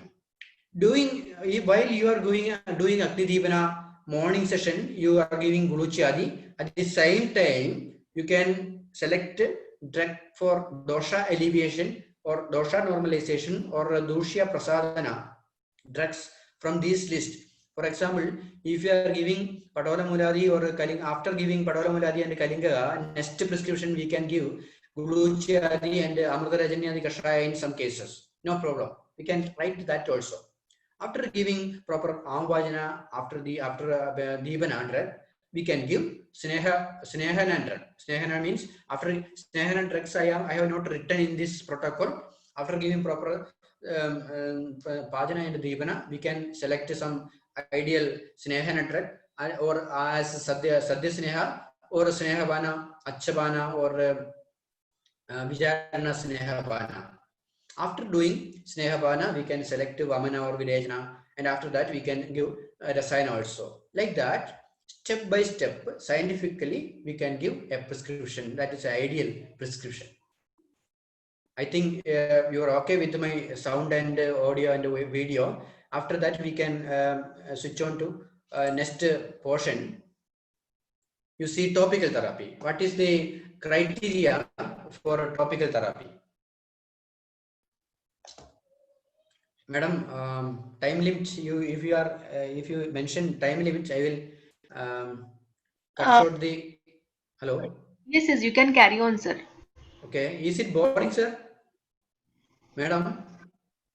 While you are doing Agni Devana morning session, you are giving Guluchadi. At the same time, you can select drug for dosha alleviation or dosha normalization or dosha prasadana drugs from this list. For example, if you are giving Patola Muladi or Kalinga, after giving Patola Muladi and Kalinga, next prescription we can give Guluchadi and Amrutarajanyadi Kashaya in some cases. No problem. We can write that also. After giving proper Amavajana, after Devana drug, we can give Snehana drug. Snehana means after Snehana drugs I have not written in this protocol. After giving proper Pajana and Devana, we can select some ideal Snehana drug or as Sadhya Sneha or Snehabana, Achabana or Vijarna Snehabana. After doing Snehabana, we can select Vamana or Virajana, and after that we can give Rasayana also. Like that, step by step, scientifically, we can give a prescription. That is an ideal prescription. I think you are okay with my sound and audio and video. After that, we can switch on to next portion. You see topical therapy. What is the criteria for topical therapy? Madam, time limit. If you mention time limit, I will cut short the. Hello. Yes, you can carry on, sir. Okay. Is it boring, sir? Madam.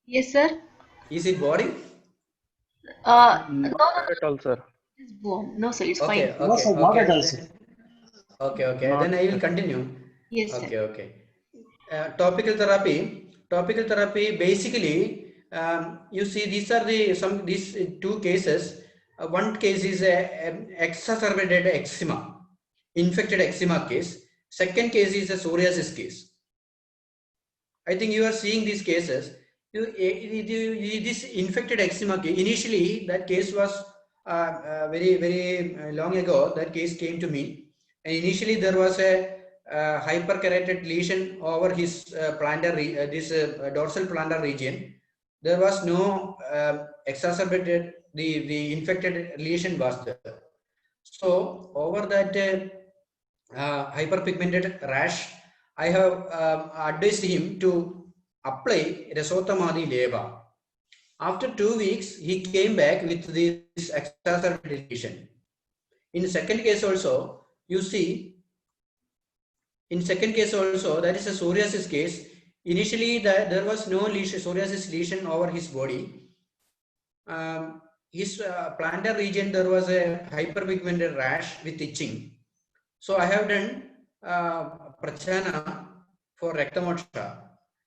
Yes, sir. Is it boring? Not at all, sir. It's warm. No, sir. It's Okay. fine. No, sir, not at all, sir. Okay. Not Then I will continue. Yes, sir. Okay. Topical therapy. Topical therapy basically. You see, these are these two cases. One case is a exacerbated eczema, infected eczema case. Second case is a psoriasis case. I think you are seeing these cases. This infected eczema case, initially that case was very long ago. That case came to me, and initially there was a hyperkerated lesion over his plantar, dorsal plantar region. There was no exacerbated, the infected lesion was there. So over that hyperpigmented rash, I have advised him to apply Rasotamadi Leva. After 2 weeks, he came back with this exacerbated lesion. In second case also, you see, in second case also, that is a psoriasis case. Initially, there was no lesion, psoriasis lesion over his body. His plantar region, there was a hyperpigmented rash with itching. So I have done prachana for rectamoksha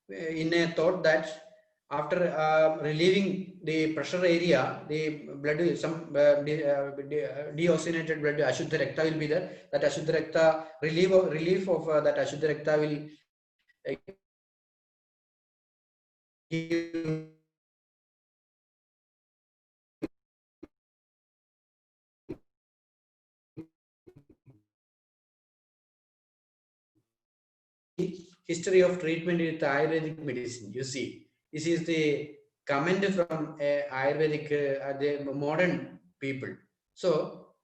in a thought that after relieving the pressure area, the blood, some deoxygenated blood, Ashuddha Rakta will be there. That Ashuddha Rakta, relief of that Ashuddha Rakta will give history of treatment with Ayurvedic medicine. You see, this is the comment from Ayurvedic, the modern people. So,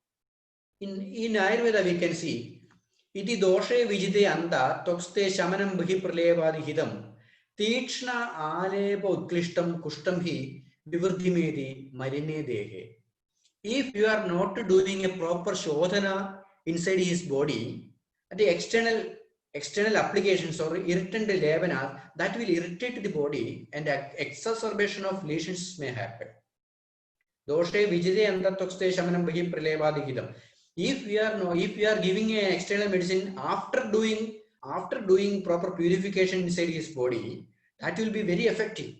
in Ayurveda we can see, iti doshe vijite anta tokste shamanam bhi pralevadi hidam tikshna aleba utklishtam kushtam hi vivurdhimedi marine dehe. If you are not doing a proper shodhana inside his body, the external applications or irritant levanas that will irritate the body and exacerbation of lesions may happen. Doshe vijite antatokste shamanam bhim pralevadihidam. If we are giving an external medicine after doing proper purification inside his body, that will be very effective.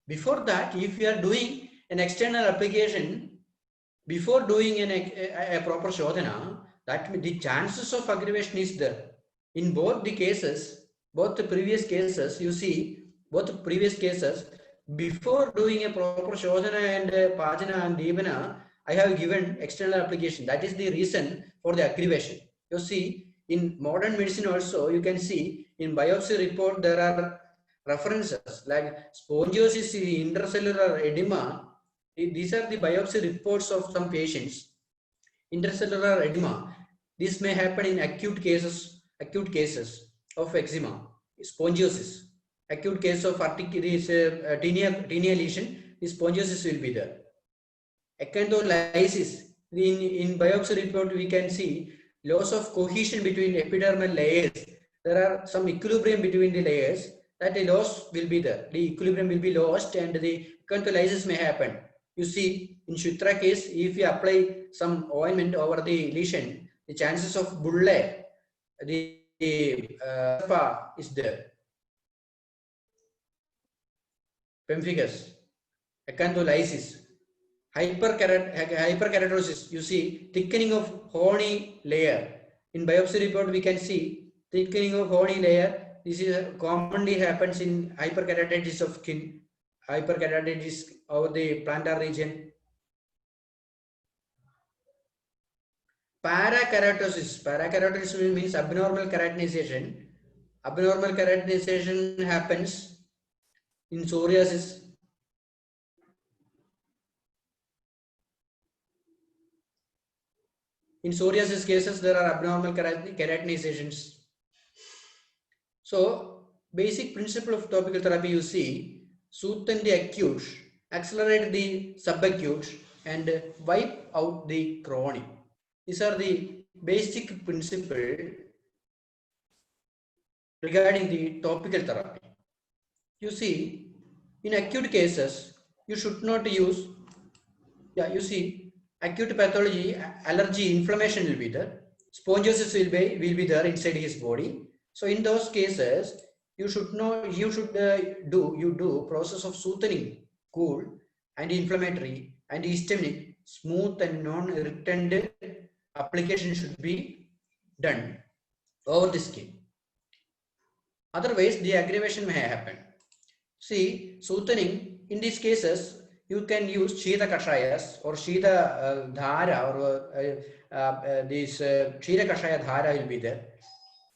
Before that, if we are doing an external application before doing a proper shodhana, that the chances of aggravation is there. In both the cases, both the previous cases, you see, both the previous cases, before doing a proper shodhana and pachana and devana, I have given external application. That is the reason for the aggravation. You see, in modern medicine also, you can see in biopsy report, there are references like spongiosis, intercellular edema. These are the biopsy reports of some patients. Intercellular edema. This may happen in acute cases of eczema, spongiosis. Acute case of tinea lesion, the spongiosis will be there. Acantholysis. In biopsy report, we can see loss of cohesion between epidermal layers. There are some equilibrium between the layers. That the loss will be there. The equilibrium will be lost and the acantholysis may happen. You see, in Shitra case, if you apply some ointment over the lesion, the chances of bulle, the is there. Pemphigus, acantholysis, hyperkeratosis, you see, thickening of horny layer. In biopsy report, we can see thickening of horny layer. This is commonly happens in hyperkeratitis of skin, hyperkeratitis over the plantar region. Parakeratosis means abnormal keratinization. Abnormal keratinization happens in psoriasis. In psoriasis cases, there are abnormal keratinizations. So, basic principle of topical therapy, you see, soothe the acute, accelerate the subacute, and wipe out the chronic. These are the basic principles regarding the topical therapy. You see, in acute cases, you should not use, you see, acute pathology, allergy, inflammation will be there. Spongiosis will be there inside his body. So in those cases, you should do process of soothing, cool, anti-inflammatory, antihistaminic, smooth and non-irritant application should be done over the skin. Otherwise, the aggravation may happen. See, soothing, in these cases, you can use Shida Kashayas or Shida Dhara or this Shida Kashaya Dhara will be there.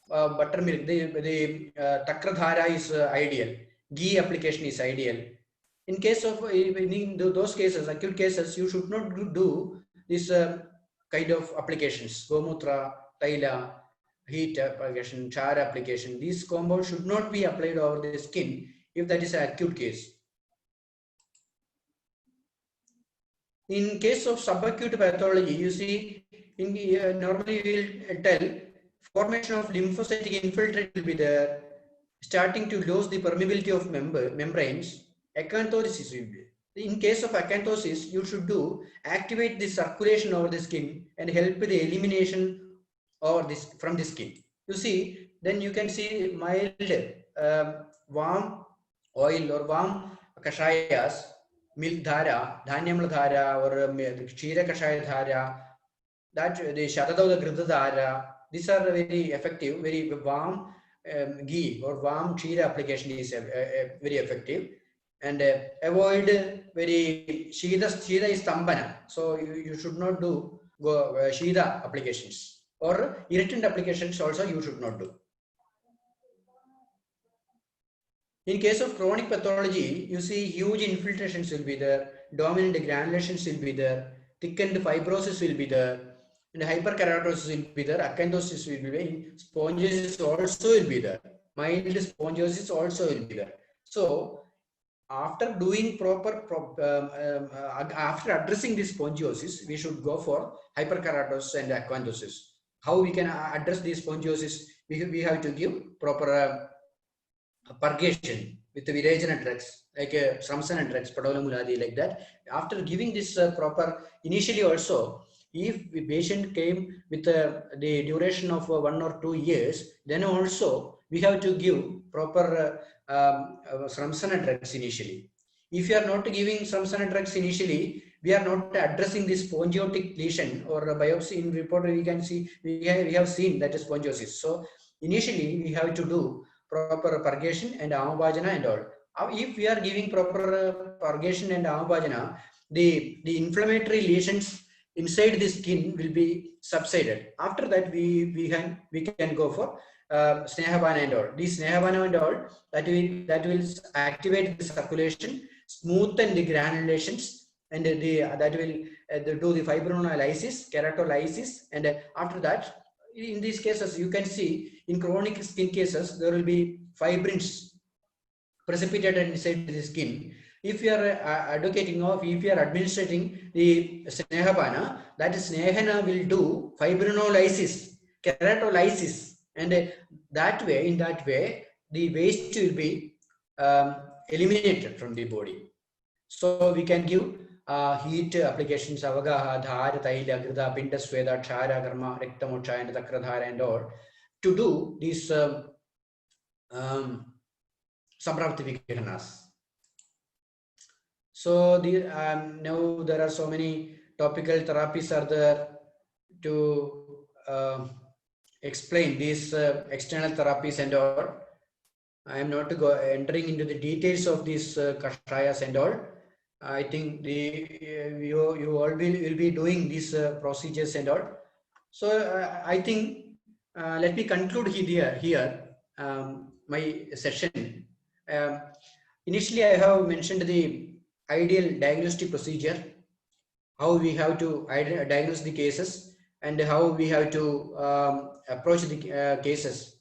Buttermilk, the Takra Dhara is ideal. Ghee application is ideal. In case of in those cases, acute cases, you should not do this kind of applications. Gomutra, Taila, heat application, char application, these compounds should not be applied over the skin if that is an acute case. In case of subacute pathology, you see, normally we will tell formation of lymphocytic infiltrate will be there, starting to lose the permeability of membranes, acanthosis will be. In case of acanthosis, you should activate the circulation over the skin and help the elimination over this from the skin. You see, then you can see mild warm oil or warm kashayas, milk dhara, dhanyamla dhara, or kshira kashaya dhara, that the Shatadauda Gridha dhara, these are very effective, very warm ghee or warm kshira application is very effective. And avoid very Shida is Tambana, so you should not do Shida applications, or irritant applications also you should not do. In case of chronic pathology, you see huge infiltrations will be there, dominant granulations will be there, thickened fibrosis will be there, and hyperkeratosis will be there, acanthosis will be there, spongiasis also will be there, mild spongiasis also will be there. So after doing after addressing this spongiosis, we should go for hyperkeratosis and acanthosis. How we can address this spongiosis? We have to give proper purgation with the Virajana drugs, like Sramsana drugs, Padolamuladi, like that. After giving this proper, initially also, if the patient came with the duration of 1 or 2 years, then also we have to give proper Sramsana drugs initially. If you are not giving Sramsana drugs initially, we are not addressing this spongiotic lesion or biopsy. In report we can see, we have seen that is spongiosis. So initially we have to do proper purgation and amavajana and all. If we are giving proper purgation and amavajana, the inflammatory lesions inside the skin will be subsided. After that, we can go for Snehabana and all. These Snehabana and all, that will activate the circulation, smoothen the granulations, and that will do the fibrinolysis, keratolysis, and after that, in these cases, you can see in chronic skin cases, there will be fibrins precipitated inside the skin. If you are advocating of, if you are administrating the Snehabana, that Snehana will do fibrinolysis, keratolysis, and in that way, the waste will be eliminated from the body. So we can give heat applications, Avagaha, Dhara, Taila, Grida, Pinda, Sweda, Chara, Karma, Rektamocha, and Takradhara, and all, to do these Sampravtivikaranas. So now there are so many topical therapies are there to explain these external therapies and all. I am not entering into the details of these kashayas and all. I think you all will be doing these procedures and all. So I think let me conclude here my session. Initially, I have mentioned the ideal diagnostic procedure, how we have to diagnose the cases, and how we have to approach the cases,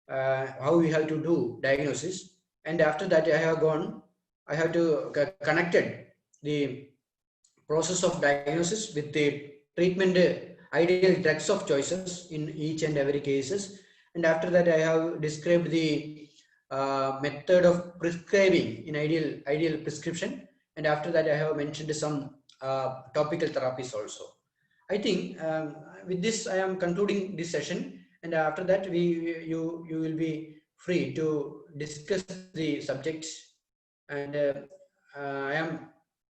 how we have to do diagnosis. And after that, I have to connected the process of diagnosis with the treatment ideal drugs of choices in each and every cases. And after that, I have described the method of prescribing in ideal prescription. And after that, I have mentioned some topical therapies also. I think with this, I am concluding this session. And after that, you will be free to discuss the subjects. And I am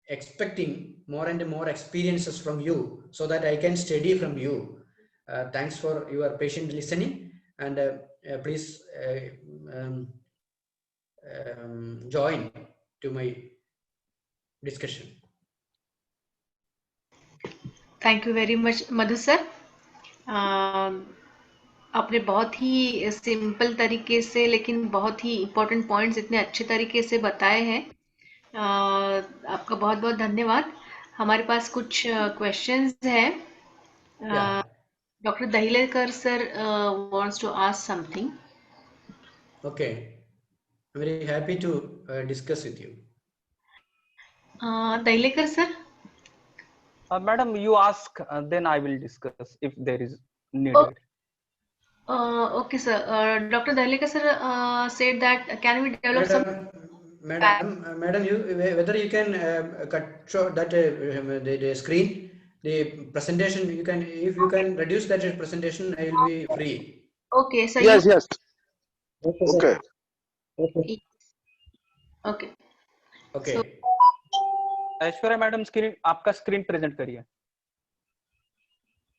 expecting more and more experiences from you so that I can study from you. Thanks for your patient listening, and please join to my discussion. Thank you very much Madhu sir. आपने बहुत ही simple तरीके से लेकिन बहुत ही important points इतने अच्छे तरीके से बताए हैं. आपका बहुत बहुत धन्यवाद. हमारे पास कुछ क्वेश्चंस हैं. Dr. Dahilekar sir wants to ask something. Okay, I'm very happy to discuss with you. Dahilekar sir, Madam, you ask, then I will discuss if there is oh, needed. okay sir. Dr. Dahilekar sir said that can we develop some Madam, you whether you can cut short that the screen, the presentation. You can, if you okay, can reduce that presentation, I will be free. okay, so you Yes, yes. Okay, sir. Okay. Okay. okay. So Okay, Aishwarya madam screen आपका screen present करिए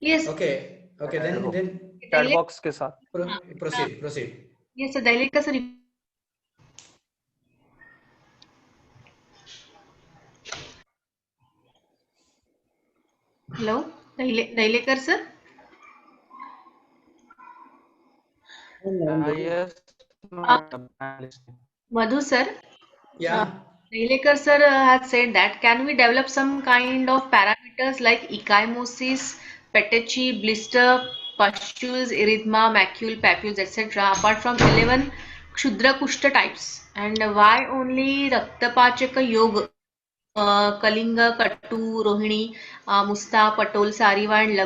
yes, okay. Then chat Dahilekar, box के साथ. proceed. yes sir, Dahilekar sir. Hello, Dahilekar sir. And I'm getting Yes, Uh, madam. I'm listening. Madhu sir. Uh, Yeah. Nilekar sir had said that can we develop some kind of parameters like ecchymosis, petechiae, blister, pustules, erythema, macule, papules, etc. apart from 11 Kshudra Kushta types? And why only Raktapachaka Yoga, Kalinga, Kattu, Rohini, Musta, Patol, Sariva and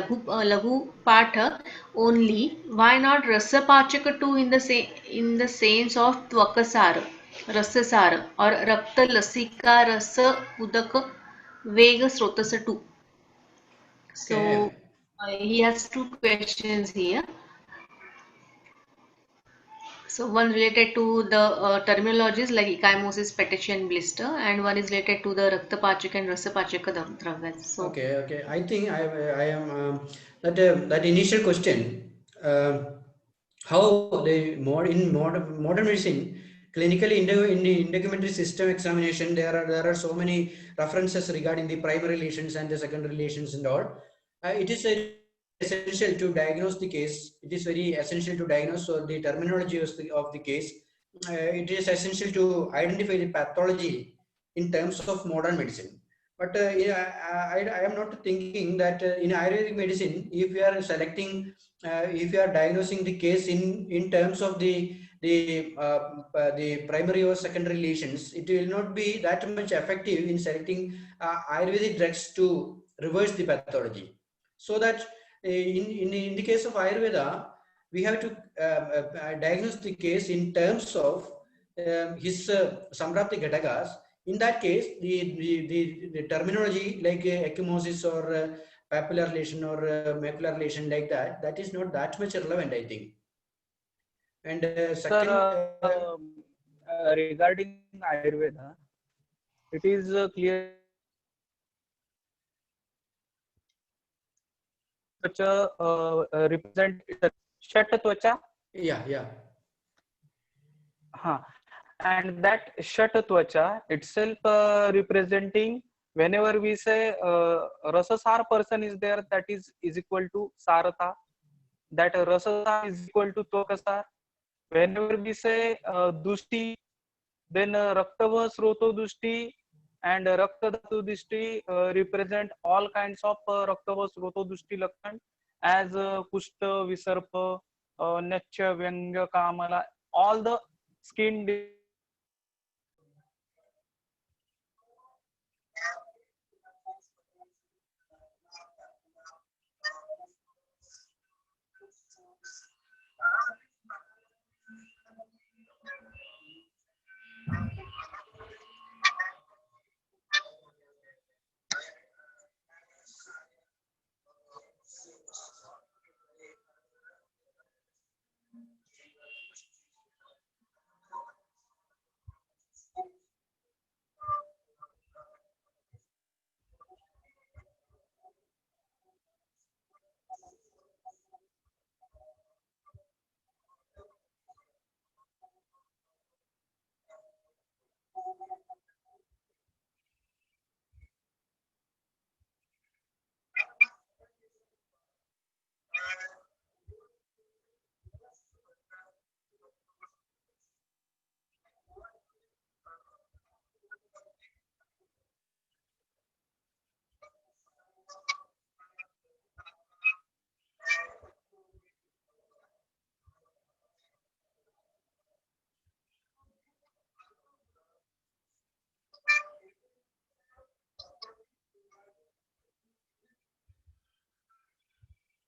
Laghu Patha only? Why not Rasapachaka too in the sense of Tvakasara? रससार और रक्त लसिका रस उदक वेग स्रोतस to. So Okay. he has two questions here. So one related to the terminologies like ecchymosis, petechiae, and blister, and one is related to the Raktapachaka and Rasapachaka dravya. So Okay. I think I am that initial question. How the modern medicine, clinically in the documentary system examination, there are so many references regarding the primary lesions and the secondary lesions and all. It is very essential to diagnose the case. It is very essential to diagnose the terminology of the case. It is essential to identify the pathology in terms of modern medicine. But yeah, I am not thinking that in Ayurvedic medicine, if you are selecting, if you are diagnosing the case in terms of the primary or secondary lesions, it will not be that much effective in selecting Ayurvedic drugs to reverse the pathology. So that in the case of Ayurveda, we have to diagnose the case in terms of his Samrapti Ghatakas. In that case, the terminology like ecchymosis or papular lesion or macular lesion like that is not that much relevant, I think. And Sir, second, regarding Ayurveda, it is clear represent Shat Twacha. yeah. And that Shat Twacha itself representing whenever we say Rasasar person is there, that is equal to Sarata. That Rasasar is equal to Twakasar. Whenever we say Dushti, then Raktava Sroto Dushti and Raktadhatu Dushti represent all kinds of Raktava Sroto Dushti Lakshan as Kushta, Visarpa, Nacha, Vyanga, Kamala, all the skin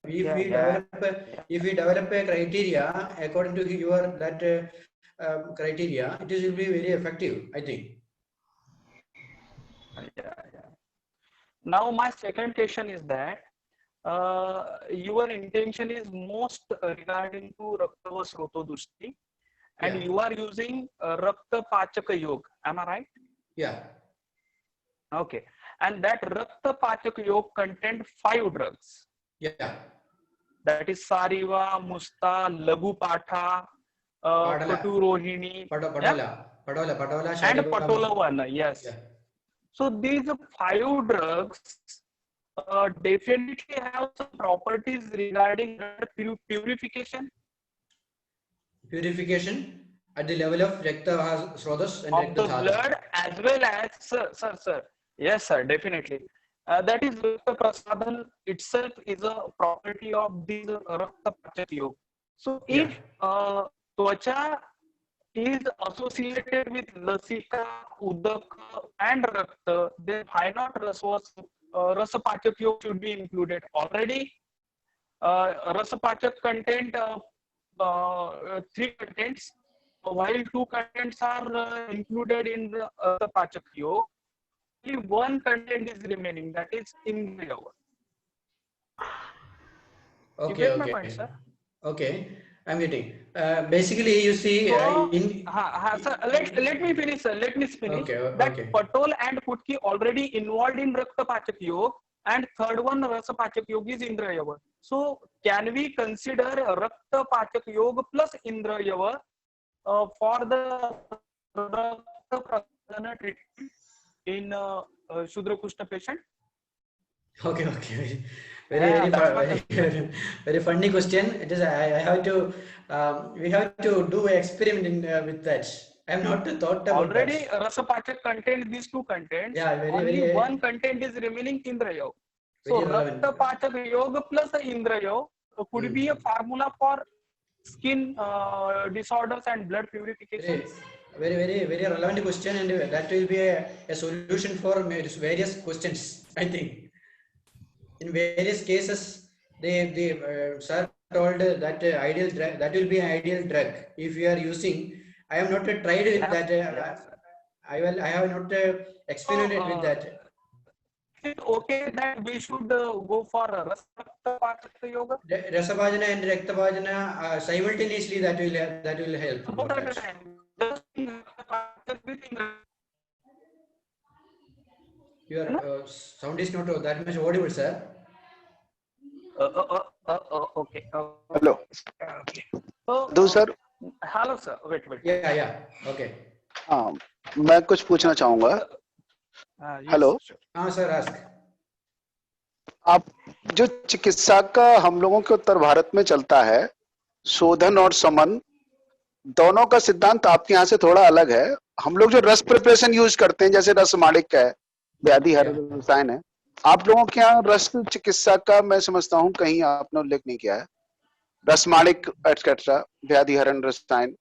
if we develop a criteria according to your that criteria, it will be very effective, I think. Now my second question is that your intention is most regarding to Raktava Srotodushti, and Yeah. you are using Rakta Pachaka Yoga. Am I right? Yeah. Okay. And that Rakta Pachaka Yoga contained 5 drugs. Yeah. That is Sariva, Musta, Lagu Patha, Padala. Patu Rohini, Patola, and Shariva, Patola Vana. Yes. Yeah. So these 5 drugs definitely have some properties regarding purification Purification at the level of Rakta Srotas and of Rakta the Dhatu. blood, as well as sir. Yes, sir, definitely. That is Rakta Prasadhan itself is a property of these Rakta Pachak Yoga. So if Twacha is associated with Lasika, Udaka, and Rakta, then why not Rasa Pachak Yoga should be included? Already, Rasa Pachak content 3 contents, while 2 contents are included in the Pachak Yoga. Only 1 content is remaining, that is Indriya Yoga. You get my point, sir? Okay, I'm getting. Basically, you see, So, sir, let me finish, sir. Let me finish. Okay, That okay. Patol and Putki already involved in Rakta Pachak Yoga, and third one Rasa Pachak Yoga is Indra Yoga. So, can we consider Rakta Pachak Yoga plus Indra Yoga for the Rakta Pradhana treatment in Shudra Kushta patient? Okay. Very funny question. It is. I have to. We have to do an experiment with that. I have not thought about Already, that. Rasa Pachak contains these 2 contents. Yeah, Only 1 content is remaining Indra Yoga. So, Very relevant. Rakta Pachak Yoga plus Indra Yoga could be a formula for skin disorders and blood purification. Very relevant question, and that will be a solution for various questions, I think. In various cases, the sir told that ideal drug, that will be an ideal drug if you are using. I have not tried with that. I have not experimented with that. Is it okay that we should go for Rakta Pachak Yoga? Rasabhajana and Raktabhajana simultaneously, that will help. Both at the time. Just Your sound is not that much audible, sir. Okay. Hello. Okay. So, दो sir hello, sir. Wait. Yeah. Okay. हाँ मैं कुछ पूछना चाहूंगा. Yes, hello. हाँ sir, ask. आप जो चिकित्सा का हम लोगों के उत्तर भारत में चलता है, शोधन और समन दोनों का सिद्धांत आपके यहाँ से थोड़ा अलग है. हम लोग जो रस प्रिपरेशन यूज करते हैं, जैसे रस माणिक है, व्याधि हर रसायन है, आप लोगों के यहाँ रस चिकित्सा का मैं समझता हूँ कहीं आपने उल्लेख नहीं किया है. रस माणिक एटसेट्रा, व्याधि हरण रसायन.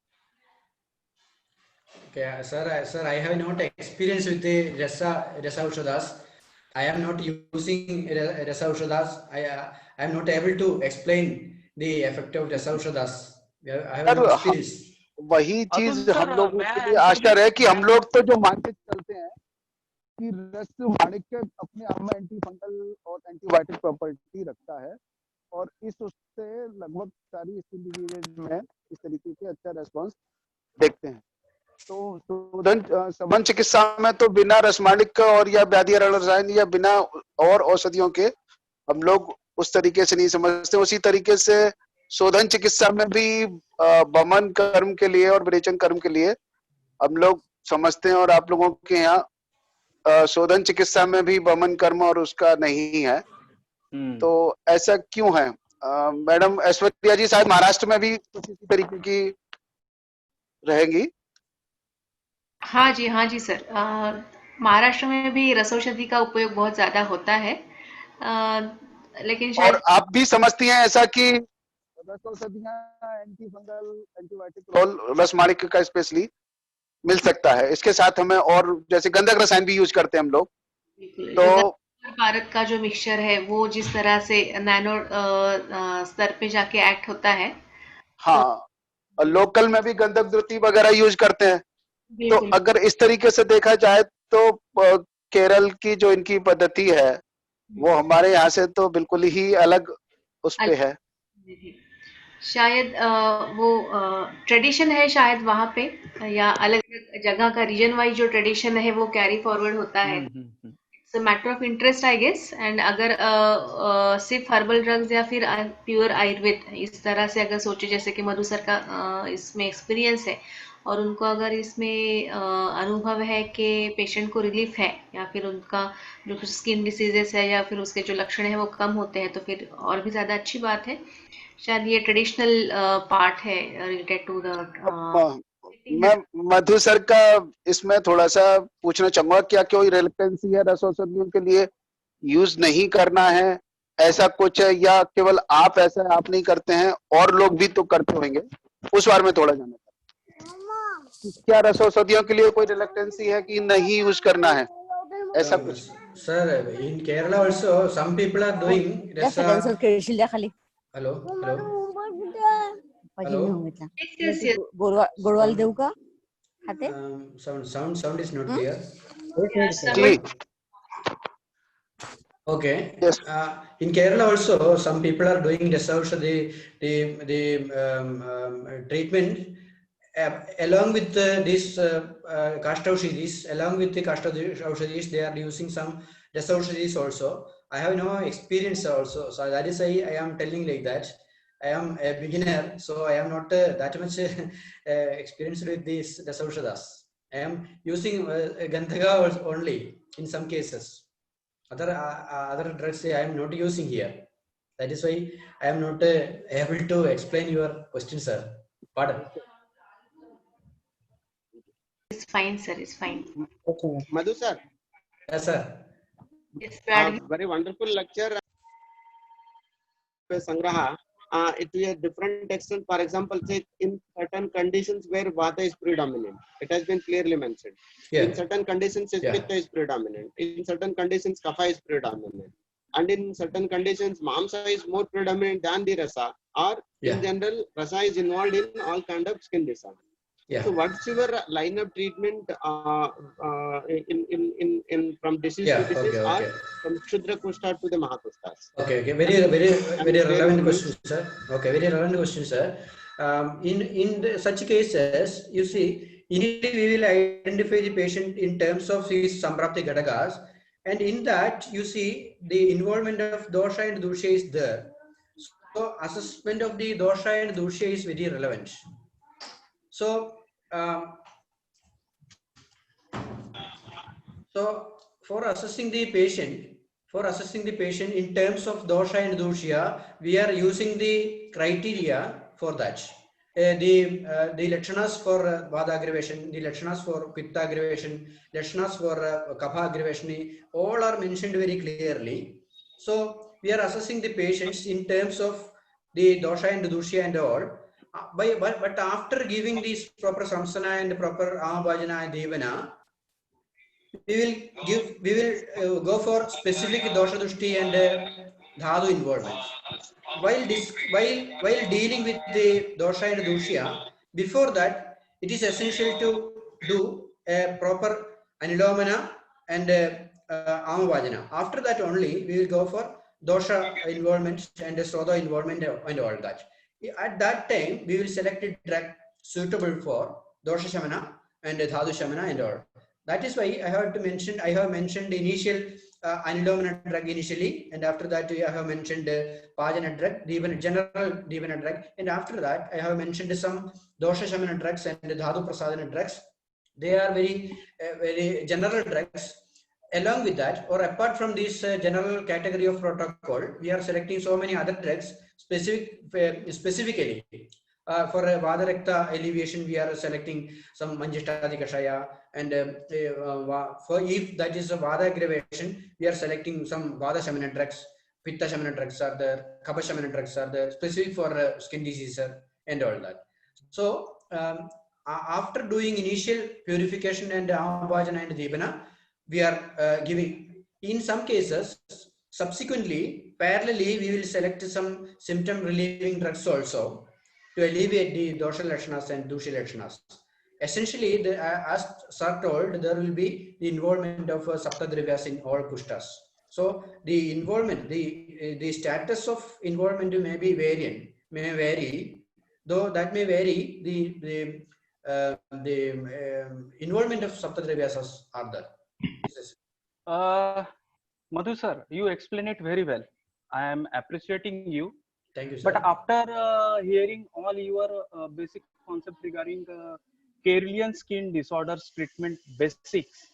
Okay, sir, I have not experience with the Rasa Aushadas. I am not using Rasa Aushadas. I am not able to explain the effect of Rasa Aushadas. I have no experience. वही चीज हम लोगों के लिए आश्चर्य है कि हम लोग तो जो मान के चलते हैं कि रस माणिक के अपने आप में एंटी फंगल और एंटीबायोटिक प्रॉपर्टी रखता है, और इस उससे लगभग सारी स्किन में इस तरीके के अच्छा रेस्पॉन्स देखते हैं. तो शोधन चिकित्सा में तो बिना रसमाणिक का और या व्याधि हरण रसायन या बिना और औषधियों के हम लोग उस तरीके से नहीं समझते. उसी तरीके से शोधन चिकित्सा में भी बमन कर्म के लिए और विरेचन कर्म के लिए हम लोग समझते हैं, और आप लोगों के यहाँ शोधन चिकित्सा में भी बमन कर्म और उसका नहीं है. तो ऐसा क्यों है? मैडम ऐश्वर्या जी शायद महाराष्ट्र में भी कुछ इसी तरीके की रहेंगी. हाँ जी सर. महाराष्ट्र में भी रसौषधि का उपयोग बहुत ज्यादा होता है, लेकिन शायद और आप भी समझती हैं ऐसा कि रसौषधियां एंटी फंगल एंटीबायोटिक रसमाणिक का स्पेशली मिल सकता है. इसके साथ हमें और जैसे गंधक रसायन भी यूज करते हैं हम लोग, तो भारत का जो मिक्सचर है वो जिस तरह से नैनो स्तर पे जाके एक्ट होता है, तो हाँ, और लोकल में भी गंधक द्रुति वगैरह यूज करते हैं। तो बिल्कुल अगर इस तरीके से देखा जाए तो केरल की जो इनकी पद्धति है वो हमारे यहाँ से तो बिल्कुल ही अलग उस पे है। जी, जी। शायद वो ट्रेडिशन है शायद वहाँ पे, या अलग अलग जगह का रीजन वाइज जो ट्रेडिशन है वो कैरी फॉरवर्ड होता है। It's a matter of interest I guess. And अगर सिर्फ हर्बल ड्रग्स या फिर प्योर आयुर्वेद इस तरह से अगर सोचे, जैसे कि मधु सर का इसमें एक्सपीरियंस है और उनको अगर इसमें अनुभव है कि पेशेंट को रिलीफ है या फिर उनका जो स्किन डिसीजेस है या फिर उसके जो लक्षण है वो कम होते हैं, तो फिर और भी ज़्यादा अच्छी बात है। शायद ये ट्रेडिशनल पार्ट है रिलेटेड टू द मैं मधु सर का इसमें थोड़ा सा पूछना चाहूंगा, क्या कोई रिलेवेंसी है रस औषधियों के लिए यूज नहीं करना है, ऐसा कुछ है, या केवल आप ऐसा आप नहीं करते हैं और लोग भी तो करते होंगे, उस बारे में थोड़ा जानना चाहता हूं। क्या रस औषधियों के लिए कोई रिलेवेंसी है कि नहीं यूज करना है, ऐसा कुछ? Sir, in Kerala also some people are doing hello Yes, yes, गोडवाल देऊ का खाते? sound is not clear. yes. Ji, Okay. yes. In Kerala also some people are doing the treatment along with this Kastaushidis, along with the Kastaushidis, they are using some Dasaushidis also. I have no experience also, so that is why I am telling like that. I am a beginner, so I am not that much experienced with these Dasaushadas. I am using Gandhaga only in some cases. Other drugs I am not using here. That is why I am not able to explain your question, sir. Pardon. It's fine, sir. It's fine. Okay. Madhu sir. Yes, sir. It's bad. Very wonderful lecture. Sangraha. It is a different extent. For example, say in certain conditions where Vata is predominant, it has been clearly mentioned. Yeah. In certain conditions, Pitta is predominant. In certain conditions, Kapha is predominant. And in certain conditions, Mamsa is more predominant than the Rasa. Or in general, Rasa is involved in all kind of skin disorder. Yeah. So what's your line of treatment in from disease to disease, or from Kshudra Kushta to the Mahakustas? Okay, very relevant question, sir. Okay, very relevant question, sir. In such cases, you see, initially we will identify the patient in terms of his Samprapti Gadagas, and in that you see the involvement of dosha and dusha is there. So assessment of the dosha and dusha is very relevant. So, for assessing the patient in terms of dosha and dusha, we are using the criteria for that. The lakshanas for vada aggravation, the lakshanas for pitta aggravation, lakshanas for kapha aggravation, all are mentioned very clearly. So we are assessing the patients in terms of the dosha and dusha and all. But after giving this proper samsana and proper amabhajana and devana, we will go for specific dosha dushti and dhadu involvement. While dealing with the dosha and dusha, before that it is essential to do a proper anilomana and amabhajana. After that only we will go for dosha involvement and srodha involvement and all that. At that time, we will select a drug suitable for dosha shamana and dhadu shamana and all. That is why I have mentioned the initial anilomana drug initially, and after that I have mentioned pajana drug, general devana drug, and after that I have mentioned some dosha shamana drugs and dhadu prasadana drugs. They are very general drugs. Along with that, or apart from this general category of protocol, we are selecting so many other drugs specifically for vada rakta alleviation. We are selecting some manjishtadi kashaya, and for if that is a vada aggravation, we are selecting some vada shamana drugs, pitta shamana drugs are there, kapha shamana drugs are there, specific for skin disease and all that. So after doing initial purification and amabhajana and devana, we are giving In some cases, subsequently, parallelly, we will select some symptom relieving drugs also to alleviate the dosha lakshanas and dusha lakshanas. Essentially, as sir told, there will be the involvement of saptadravyas in all kushtas. So the involvement, the status of involvement may vary, though that may vary. The involvement of saptadravyas are there. Madhu sir, you explain it very well. I am appreciating you. Thank you, sir. But after hearing all your basic concept regarding Karelian skin disorders treatment basics,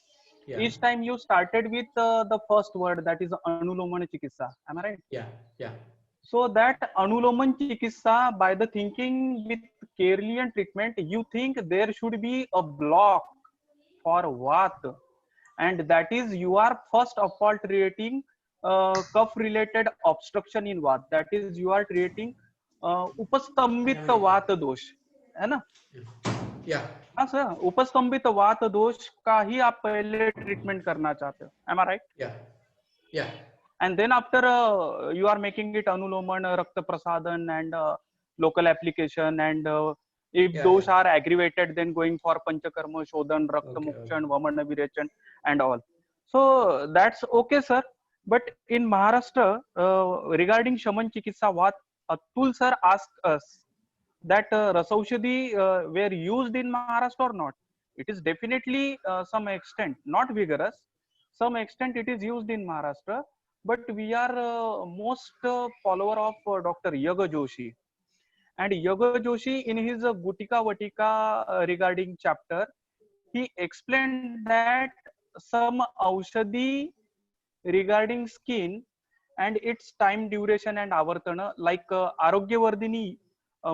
Yeah. each time you started with the first word, that is Anuloman Chikitsa. Am I right? Yeah. Yeah. So that Anuloman Chikitsa, by the thinking with Karelian treatment, you think there should be a block for Vat, and that is you are first of all creating cough related obstruction in Vat. That is you are creating उपस्तंभित वात दोष, है ना? Yeah. हाँ sir, उपस्तंभित वात दोष का ही आप पहले ट्रीटमेंट करना चाहते हो. Am I right? Yeah. Yeah. And then after you are making it anuloman, rakta prasadan, and local application, and if those are aggravated, then going for panchakarma, shodhan, rakta mukshan, vamana virachan, and all. So that's okay, sir. But in Maharashtra, regarding shaman chikitsa, what Atul sir asked us that rasaushadhi were used in Maharashtra or not. It is definitely some extent, not vigorous. Some extent it is used in Maharashtra, but we are most follower of Dr. Yaga Joshi. And Yaga Joshi in his Gutika Vatika regarding chapter, he explained that some aushadhi regarding skin and its time duration and avartana, like Arogyavardhini,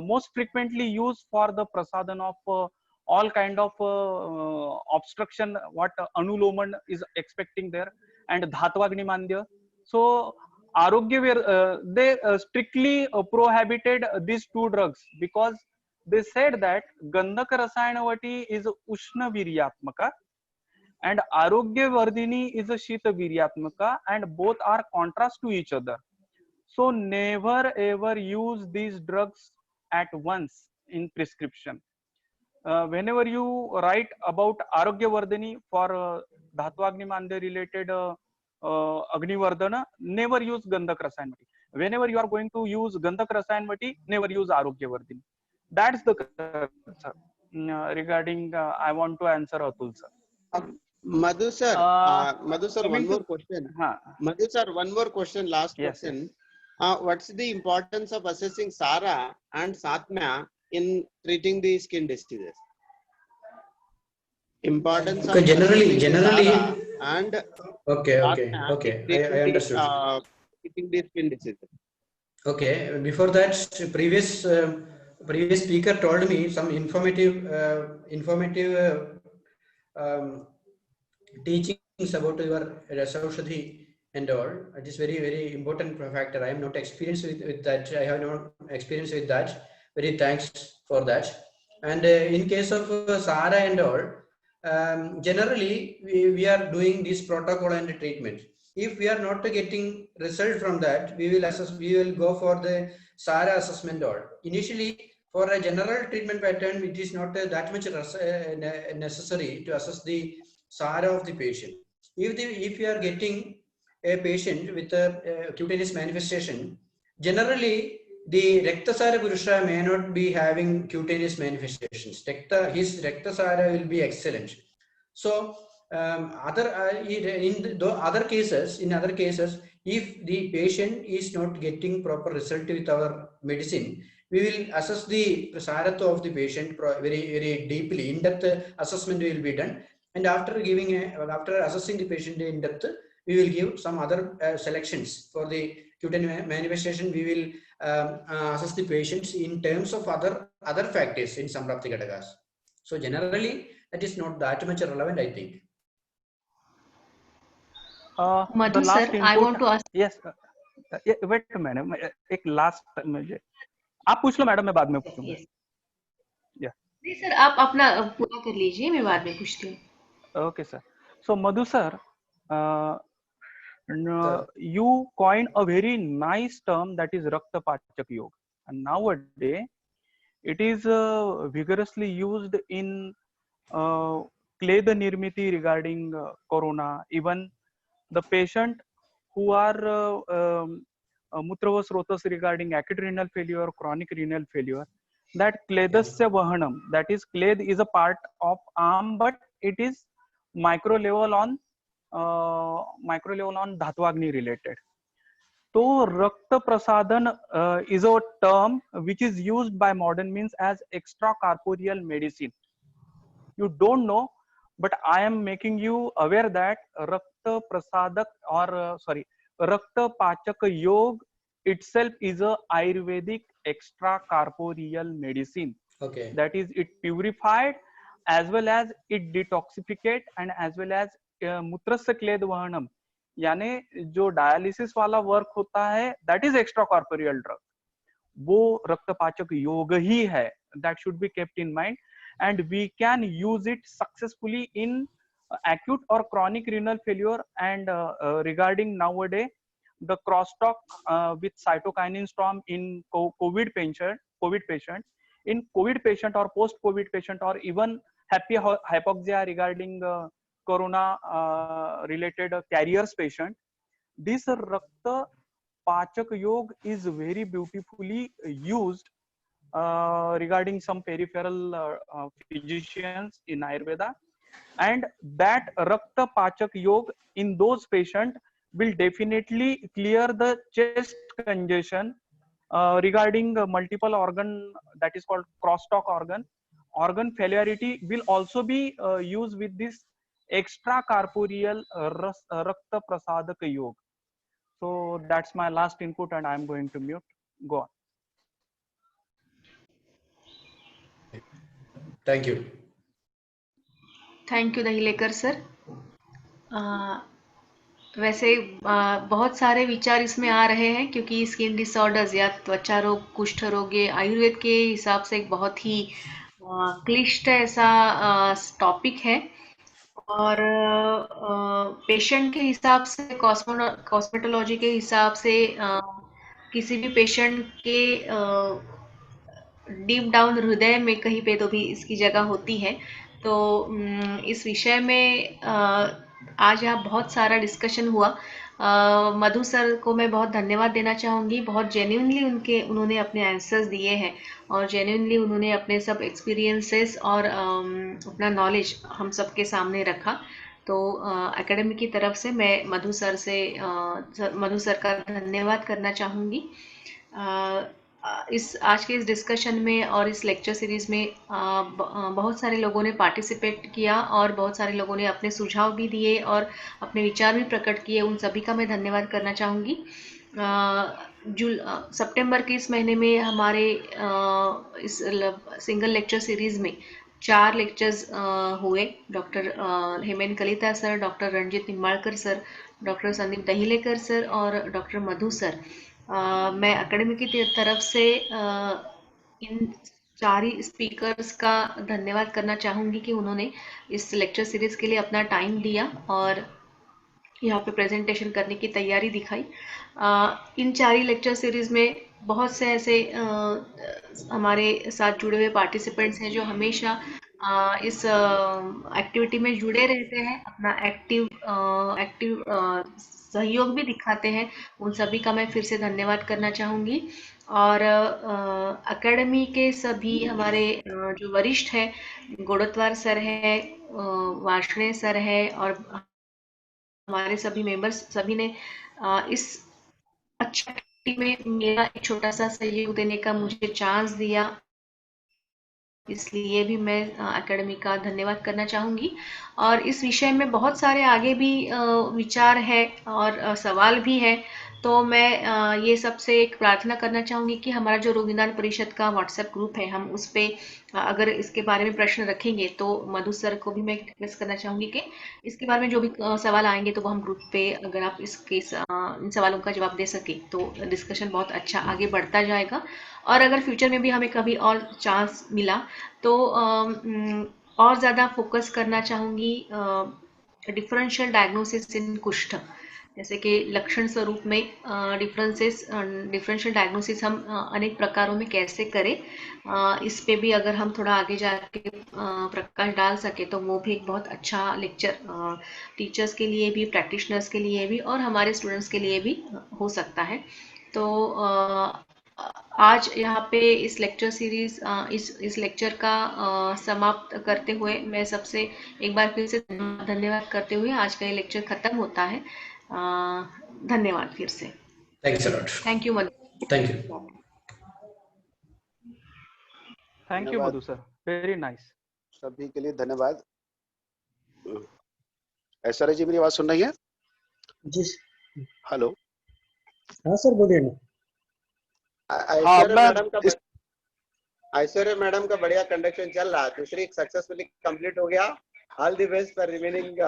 most frequently used for the prasadhan of all kind of obstruction what Anuloman is expecting there, and Dhatvagni Mandya. So Arogya, they strictly prohibited these two drugs because they said that Gandhaka Rasayanavati is Ushna Viryatmaka and Arogya Vardhini is a Shita Viryatmaka, and both are contrast to each other. So never ever use these drugs at once in prescription. Whenever you write about Arogya Vardhani for Dhatvagni Mandya related Agnivardhana, never use Gandhak Rasayanavati. Whenever you are going to use Gandhak Rasayanavati, never use Arogya Vardhani. That's the regarding I want to answer Atul sir. Madhu sir, one more question. Madhu sir, one more question, last question. Yes. What's the importance of assessing SARA and Satmya in treating the skin diseases? Importance of generally SARA and okay. I understood. Treating the skin diseases. Okay, before that, previous speaker told me some informative teachings about your Rasaushadhi and all. It is very important factor. I am not experienced with that. I have no experience with that. Very thanks for that. And in case of SARA and all, generally we are doing this protocol and treatment. If we are not getting result from that, we will go for the SARA assessment all. Initially, for a general treatment pattern, it is not that much necessary to assess the SARA of the patient. If you are getting a patient with a cutaneous manifestation, generally the Rektasara Purusha may not be having cutaneous manifestations. His Rektasara will be excellent. So in other cases, if the patient is not getting proper result with our medicine, we will assess the Saratha of the patient very deeply. In-depth assessment will be done, and after assessing the patient in depth, we will give some other selections for the cutaneous manifestation. We will assess the patients in terms of other factors in Samprapti Ghatakas. So generally, that is not that much relevant, I think. Madhu sir, I want to ask. Yes, wait a minute. एक last मुझे आप पूछ लो madam, मैं बाद में पूछूंगा. नहीं sir, आप अपना पूरा कर लीजिए, मैं बाद में पूछती हूँ. Okay sir. So Madhu sir, you coined a very nice term, that is Rakta Pachak Yoga, and nowadays it is vigorously used in Kleda Nirmiti regarding corona. Even the patient who are Mutravasrotas regarding acute renal failure or chronic renal failure, that Kledasya Vahanam, that is Kled is a part of arm, but it is micro level on Dhatwagni related. So Rakta Prasadan is a term which is used by modern means as extracorporeal medicine. You don't know, but I am making you aware that Rakta Prasadak Rakta Pachak Yoga itself is a Ayurvedic extracorporeal medicine. Okay. That is, it purified as well as it detoxificate and as well as mutrasya क्लेद वहनम, यानी जो dialysis वाला work होता है, that is extracorporeal drug, वो रक्तपाचक योग ही है. That should be kept in mind, and we can use it successfully in acute or chronic renal failure. And regarding nowadays the crosstalk with cytokinin storm in COVID patient, in COVID patient or post-COVID patient, or even hypoxia regarding corona related carriers patient, this Rakta Pachak Yoga is very beautifully used regarding some peripheral physicians in Ayurveda, and that Rakta Pachak Yoga in those patients will definitely clear the chest congestion regarding multiple organ, that is called crosstalk organ failurity will also be used with this extracorporeal Rakta Prasadak Yoga. So that's my last input, and I'm going to mute. Go on. Thank you. Thank you Dahilekar sir. वैसे बहुत सारे विचार इसमें आ रहे हैं, क्योंकि skin disorders या त्वचा रोग, कुष्ठ रोग, ये आयुर्वेद के हिसाब से एक बहुत ही क्लिष्ट ऐसा टॉपिक है, और पेशेंट के हिसाब से, कॉस्मेटोलॉजी के हिसाब से किसी भी पेशेंट के डीप डाउन हृदय में कहीं पे तो भी इसकी जगह होती है. तो इस विषय में आज यहाँ बहुत सारा डिस्कशन हुआ. मधु सर को मैं बहुत धन्यवाद देना चाहूँगी. बहुत जेन्युइनली उन्होंने अपने आंसर्स दिए हैं, और जेन्युइनली उन्होंने अपने सब एक्सपीरियंसेस और अपना नॉलेज हम सब के सामने रखा. तो एकेडमी की तरफ से मैं मधु सर का धन्यवाद करना चाहूँगी. आज के इस डिस्कशन में और इस लेक्चर सीरीज में बहुत सारे लोगों ने पार्टिसिपेट किया, और बहुत सारे लोगों ने अपने सुझाव भी दिए और अपने विचार भी प्रकट किए. उन सभी का मैं धन्यवाद करना चाहूँगी. सितंबर के इस महीने में हमारे इस सिंगल लेक्चर सीरीज में 4 लेक्चर्स हुए. Doctor Hemen Kalita sir, doctor Ranjit Nimbalkar sir, doctor Sandeep Dahilekar sir और डॉक्टर मधु सर. मैं एकेडमी की तरफ से इन 4 ही स्पीकर्स का धन्यवाद करना चाहूँगी कि उन्होंने इस लेक्चर सीरीज के लिए अपना टाइम दिया और यहाँ पे प्रेजेंटेशन करने की तैयारी दिखाई. इन 4 ही लेक्चर सीरीज में बहुत से ऐसे हमारे साथ जुड़े हुए पार्टिसिपेंट्स हैं जो हमेशा इस एक्टिविटी में जुड़े रहते हैं, अपना एक्टिव सहयोग भी दिखाते हैं. उन सभी का मैं फिर से धन्यवाद करना चाहूँगी. और एकेडमी के सभी हमारे जो वरिष्ठ हैं, गोड़तवार सर है, वार्ष्णेय सर है, और हमारे सभी मेंबर्स, सभी ने इस अच्छा में मेरा एक छोटा सा सहयोग देने का मुझे चांस दिया, इसलिए भी मैं एकेडमी का धन्यवाद करना चाहूँगी. और इस विषय में बहुत सारे आगे भी विचार है और सवाल भी है. तो मैं ये सबसे एक प्रार्थना करना चाहूँगी कि हमारा जो रोग निदान परिषद का व्हाट्सएप ग्रुप है, हम उस पर अगर इसके बारे में प्रश्न रखेंगे तो मधु सर को भी मैं रिक्वेस्ट करना चाहूँगी कि इसके बारे में जो भी सवाल आएंगे तो वो हम ग्रुप पे, अगर आप इन सवालों का जवाब दे सके तो डिस्कशन बहुत अच्छा आगे बढ़ता जाएगा. और अगर फ्यूचर में भी हमें कभी और चांस मिला तो और ज़्यादा फोकस करना चाहूँगी डिफरेंशियल डायग्नोसिस इन कुष्ठ, जैसे कि लक्षण स्वरूप में डिफरेंशियल डायग्नोसिस हम अनेक प्रकारों में कैसे करें, इस पे भी अगर हम थोड़ा आगे जाके प्रकाश डाल सके तो वो भी एक बहुत अच्छा लेक्चर टीचर्स के लिए भी, प्रैक्टिशनर्स के लिए भी और हमारे स्टूडेंट्स के लिए भी हो सकता है। तो आज यहाँ पे इस लेक्चर सीरीज इस लेक्चर का समाप्त करते हुए मैं सबसे एक बार फिर से धन्यवाद करते हुए आज का ये लेक्चर खत्म होता है। धन्यवाद फिर से। Thanks a lot. Thank you Madhu. Thank you. Thank you Madhu sir, very nice. सभी के लिए धन्यवाद। ऐश्वर्या जी मेरी आवाज सुन रही है? जी हेलो। हाँ सर बोलिए ना। ऐश्वर्या मैडम का बढ़िया कंडक्शन चल रहा है, दूसरी सक्सेसफुली कंप्लीट हो गया। All the best for remaining.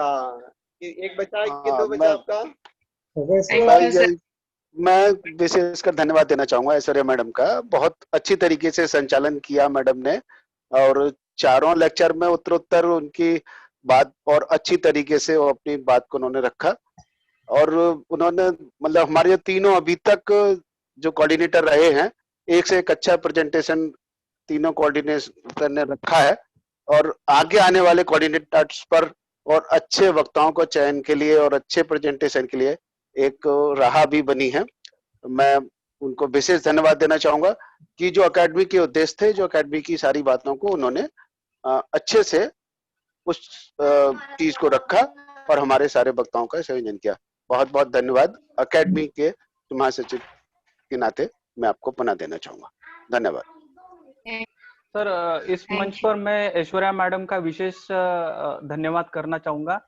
एक बचा कि दो बचा आपका? मैं विशेषकर धन्यवाद देना चाहूंगा ऐश्वर्या मैडम का। बहुत अच्छी तरीके से संचालन किया मैडम ने और चारों लेक्चर में उत्तरोत्तर उनकी बात और अच्छी तरीके से वो अपनी बात को उन्होंने रखा और उन्होंने मतलब हमारे तीनों अभी तक जो कोऑर्डिनेटर रहे हैं एक से एक अच्छा प्रेजेंटेशन तीनों कोऑर्डिनेटर ने रखा है और आगे आने वाले कोऑर्डिनेटर्स पर और अच्छे वक्ताओं को चयन के लिए और अच्छे प्रेजेंटेशन के लिए एक राह भी बनी है। मैं उनको विशेष धन्यवाद देना चाहूंगा कि जो अकेडमी के उद्देश्य थे, जो अकेडमी की सारी बातों को उन्होंने अच्छे से उस चीज को रखा और हमारे सारे वक्ताओं का संयोजन किया। बहुत बहुत धन्यवाद। अकेडमी के महासचिव के नाते मैं आपको पुनः देना चाहूंगा। धन्यवाद सर। इस मंच पर मैं ऐश्वर्या मैडम का विशेष धन्यवाद करना चाहूंगा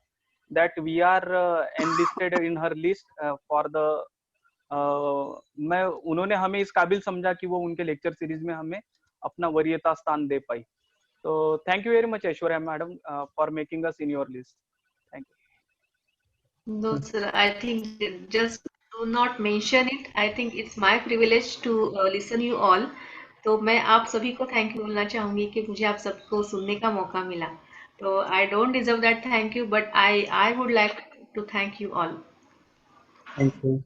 that we are enlisted in her list for the मैं उन्होंने हमें इस काबिल समझा कि वो उनके लेक्चर सीरीज में हमें अपना वरीयता स्थान दे पाई। तो thank you very much Aishwarya madam for making us in your list. Thank you. No sir, I think just do not mention it. I think it's my privilege to listen you all. तो मैं आप सभी को thank you बोलना चाहूंगी कि मुझे आप सबको सुनने का मौका मिला। तो I don't deserve that thank you, but I would like to thank you all. Thank you.